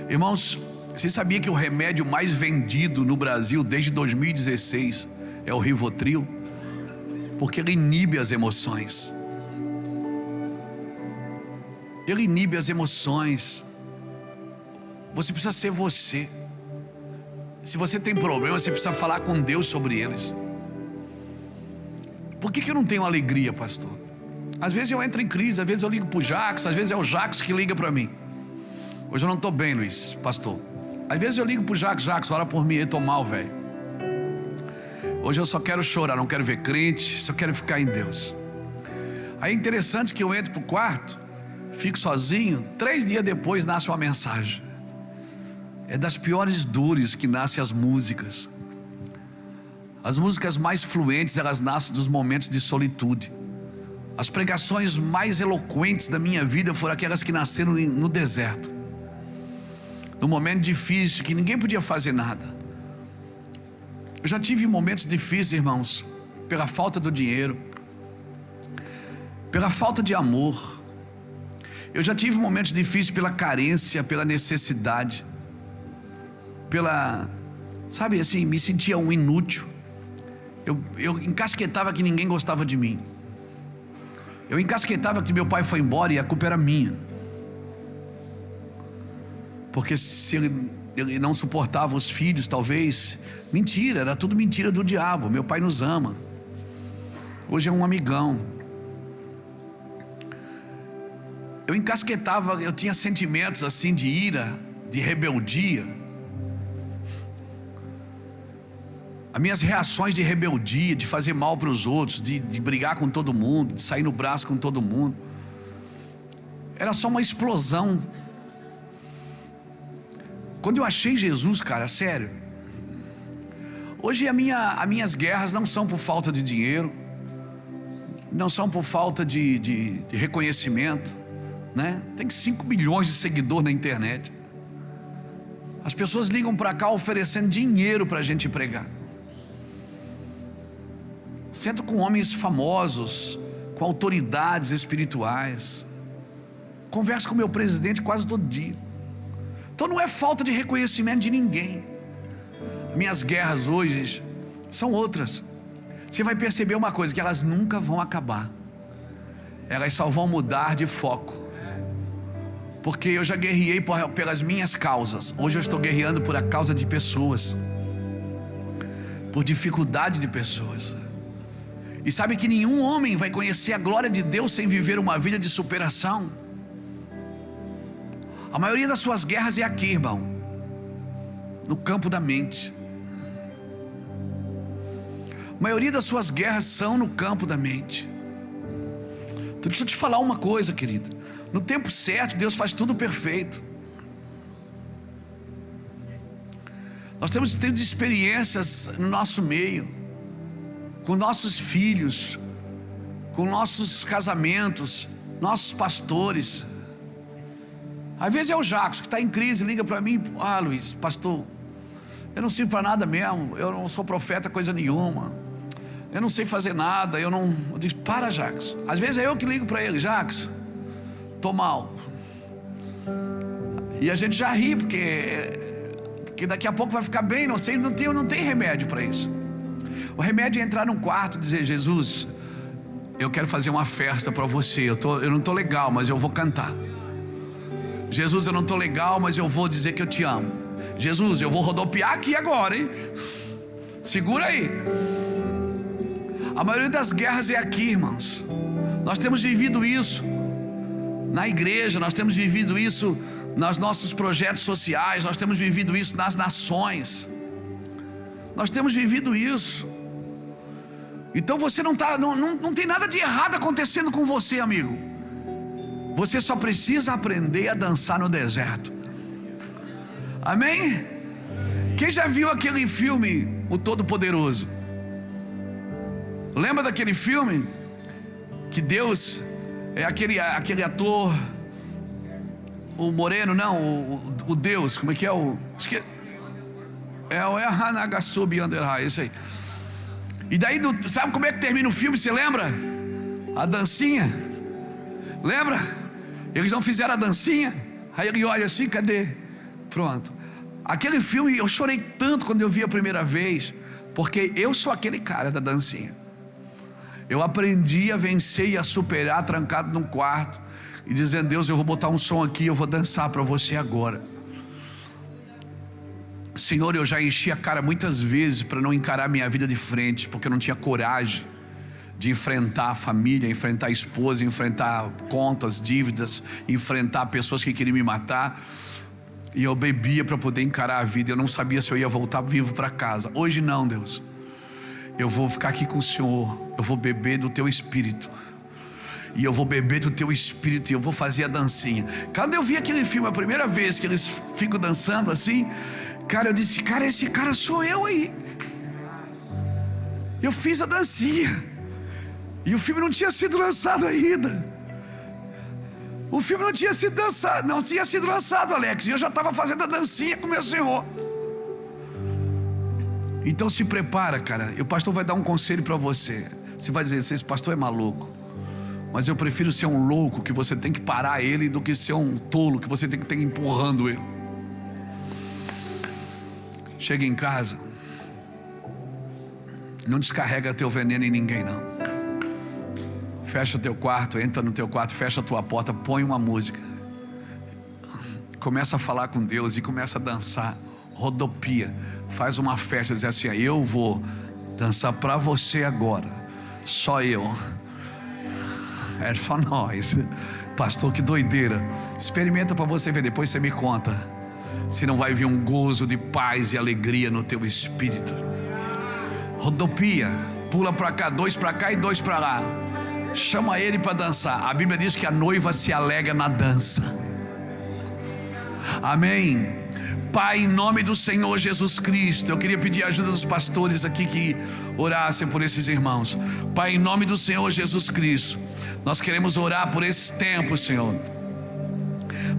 Irmãos, você sabia que o remédio mais vendido no Brasil desde 2016 é o Rivotril? Porque ele inibe as emoções. Ele inibe as emoções. Você precisa ser você. Se você tem problema, você precisa falar com Deus sobre eles. Por que eu não tenho alegria, pastor? Às vezes eu entro em crise, às vezes eu ligo para o Jacques, às vezes é o Jacques que liga para mim. Hoje eu não estou bem, Luiz, pastor. Às vezes eu ligo para o Jacques, ora por mim, eu estou mal, velho. Hoje eu só quero chorar, não quero ver crente, só quero ficar em Deus. Aí é interessante que eu entro para o quarto, fico sozinho, 3 dias depois nasce uma mensagem. É das piores dores que nascem as músicas. As músicas mais fluentes, elas nascem dos momentos de solitude. As pregações mais eloquentes da minha vida foram aquelas que nasceram no deserto, no momento difícil que ninguém podia fazer nada. Eu já tive momentos difíceis, irmãos, pela falta do dinheiro, pela falta de amor. Eu já tive momentos difíceis pela carência, pela necessidade, sabe assim, me sentia um inútil. Eu encasquetava que ninguém gostava de mim. Eu encasquetava que meu pai foi embora e a culpa era minha. Porque se ele não suportava os filhos, talvez. Mentira, era tudo mentira do diabo. Meu pai nos ama. Hoje é um amigão. Eu encasquetava, eu tinha sentimentos assim de ira, de rebeldia. As minhas reações de rebeldia, de fazer mal para os outros, de brigar com todo mundo, de sair no braço com todo mundo, era só uma explosão. Quando eu achei Jesus, cara, sério, hoje as minhas guerras não são por falta de dinheiro, não são por falta de reconhecimento, né? Tem 5 milhões de seguidores na internet. As pessoas ligam para cá oferecendo dinheiro para a gente pregar. Sento com homens famosos, com autoridades espirituais, converso com o meu presidente quase todo dia. Então não é falta de reconhecimento de ninguém. Minhas guerras hoje são outras. Você vai perceber uma coisa, que elas nunca vão acabar. Elas só vão mudar de foco. Porque eu já guerriei pelas minhas causas. Hoje eu estou guerreando por a causa de pessoas, por dificuldade de pessoas. E sabe que nenhum homem vai conhecer a glória de Deus sem viver uma vida de superação. A maioria das suas guerras é aqui, irmão, no campo da mente. A maioria das suas guerras são no campo da mente. Então deixa eu te falar uma coisa, querido. No tempo certo, Deus faz tudo perfeito. Nós temos tido experiências no nosso meio, com nossos filhos, com nossos casamentos, nossos pastores. Às vezes é o Jacos que está em crise, liga para mim: ah, Luiz, pastor, eu não sirvo para nada mesmo, eu não sou profeta coisa nenhuma, eu não sei fazer nada, eu digo: para, Jacos. Às vezes é eu que ligo para ele: Jacos, estou mal. E a gente já ri, porque daqui a pouco vai ficar bem, não sei, não tem remédio para isso. O remédio é entrar num quarto e dizer: Jesus, eu quero fazer uma festa para você, eu não estou legal, mas eu vou cantar. Jesus, eu não estou legal, mas eu vou dizer que eu te amo. Jesus, eu vou rodopiar aqui agora, hein? Segura aí. A maioria das guerras é aqui, irmãos. Nós temos vivido isso na igreja, nós temos vivido isso nos nossos projetos sociais, nós temos vivido isso nas nações, nós temos vivido isso. Então você não tem nada de errado acontecendo com você, amigo. Você só precisa aprender a dançar no deserto. Amém? Quem já viu aquele filme O Todo-Poderoso? Lembra daquele filme? Que Deus é aquele ator, o moreno, não, o Deus, como é que é o... É o Hanagasubi Underhigh, isso aí. E daí, sabe como é que termina o filme, você lembra? A dancinha. Lembra? Eles não fizeram a dancinha. Aí ele olha assim: cadê? Pronto. Aquele filme eu chorei tanto quando eu vi a primeira vez, porque eu sou aquele cara da dancinha. Eu aprendi a vencer e a superar trancado num quarto e dizendo: Deus, eu vou botar um som aqui, eu vou dançar para você agora. Senhor, eu já enchi a cara muitas vezes para não encarar minha vida de frente, porque eu não tinha coragem de enfrentar a família, enfrentar a esposa, enfrentar contas, dívidas, enfrentar pessoas que queriam me matar. E eu bebia para poder encarar a vida. Eu não sabia se eu ia voltar vivo para casa. Hoje não, Deus. Eu vou ficar aqui com o Senhor. Eu vou beber do teu Espírito. E eu vou beber do teu Espírito. E eu vou fazer a dancinha. Quando eu vi aquele filme a primeira vez, que eles ficam dançando assim, cara, eu disse: cara, esse cara sou eu aí. Eu fiz a dancinha. E o filme não tinha sido lançado ainda. O filme não tinha sido lançado, Alex. E eu já estava fazendo a dancinha com o meu Senhor. Então se prepara, cara. E o pastor vai dar um conselho para você. Você vai dizer: esse pastor é maluco. Mas eu prefiro ser um louco que você tem que parar ele, do que ser um tolo que você tem que ter empurrando ele. Chega em casa, não descarrega teu veneno em ninguém, não. Fecha teu quarto, entra no teu quarto, fecha a tua porta, põe uma música, começa a falar com Deus e começa a dançar, rodopia, faz uma festa, diz assim: eu vou dançar para você agora, só eu. É só nós. Pastor, que doideira. Experimenta para você ver, depois você me conta se não vai vir um gozo de paz e alegria no teu espírito. Rodopia, pula para cá, 2 para cá e 2 para lá. Chama ele para dançar. A Bíblia diz que a noiva se alegra na dança. Amém. Pai, em nome do Senhor Jesus Cristo, eu queria pedir a ajuda dos pastores aqui que orassem por esses irmãos. Pai, em nome do Senhor Jesus Cristo, nós queremos orar por esse tempo, Senhor,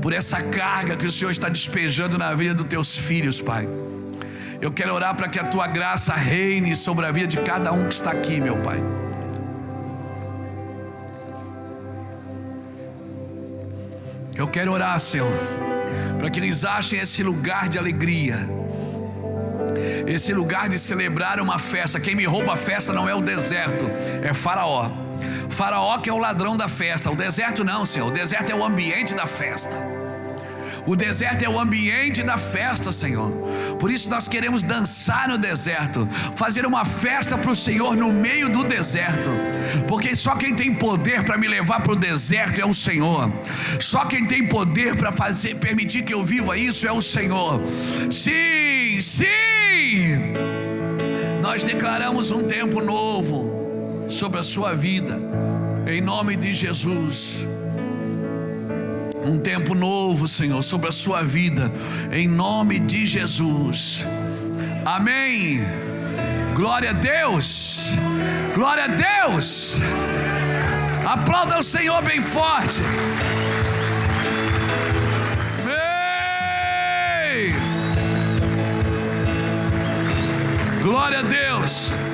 por essa carga que o Senhor está despejando na vida dos teus filhos, Pai. Eu quero orar para que a tua graça reine sobre a vida de cada um que está aqui, meu Pai. Eu quero orar, Senhor, para que eles achem esse lugar de alegria, esse lugar de celebrar uma festa. Quem me rouba a festa não é o deserto, é Faraó. Faraó que é o ladrão da festa. O deserto não, Senhor. O deserto é o ambiente da festa. O deserto é o ambiente da festa, Senhor. Por isso nós queremos dançar no deserto, fazer uma festa para o Senhor no meio do deserto, porque só quem tem poder para me levar para o deserto é o Senhor. Só quem tem poder para permitir que eu viva isso é o Senhor. Sim, sim. Nós declaramos um tempo novo sobre a sua vida, em nome de Jesus. Um tempo novo, Senhor, sobre a sua vida, em nome de Jesus. Amém. Glória a Deus. Glória a Deus. Aplauda o Senhor bem forte. Glória a Deus.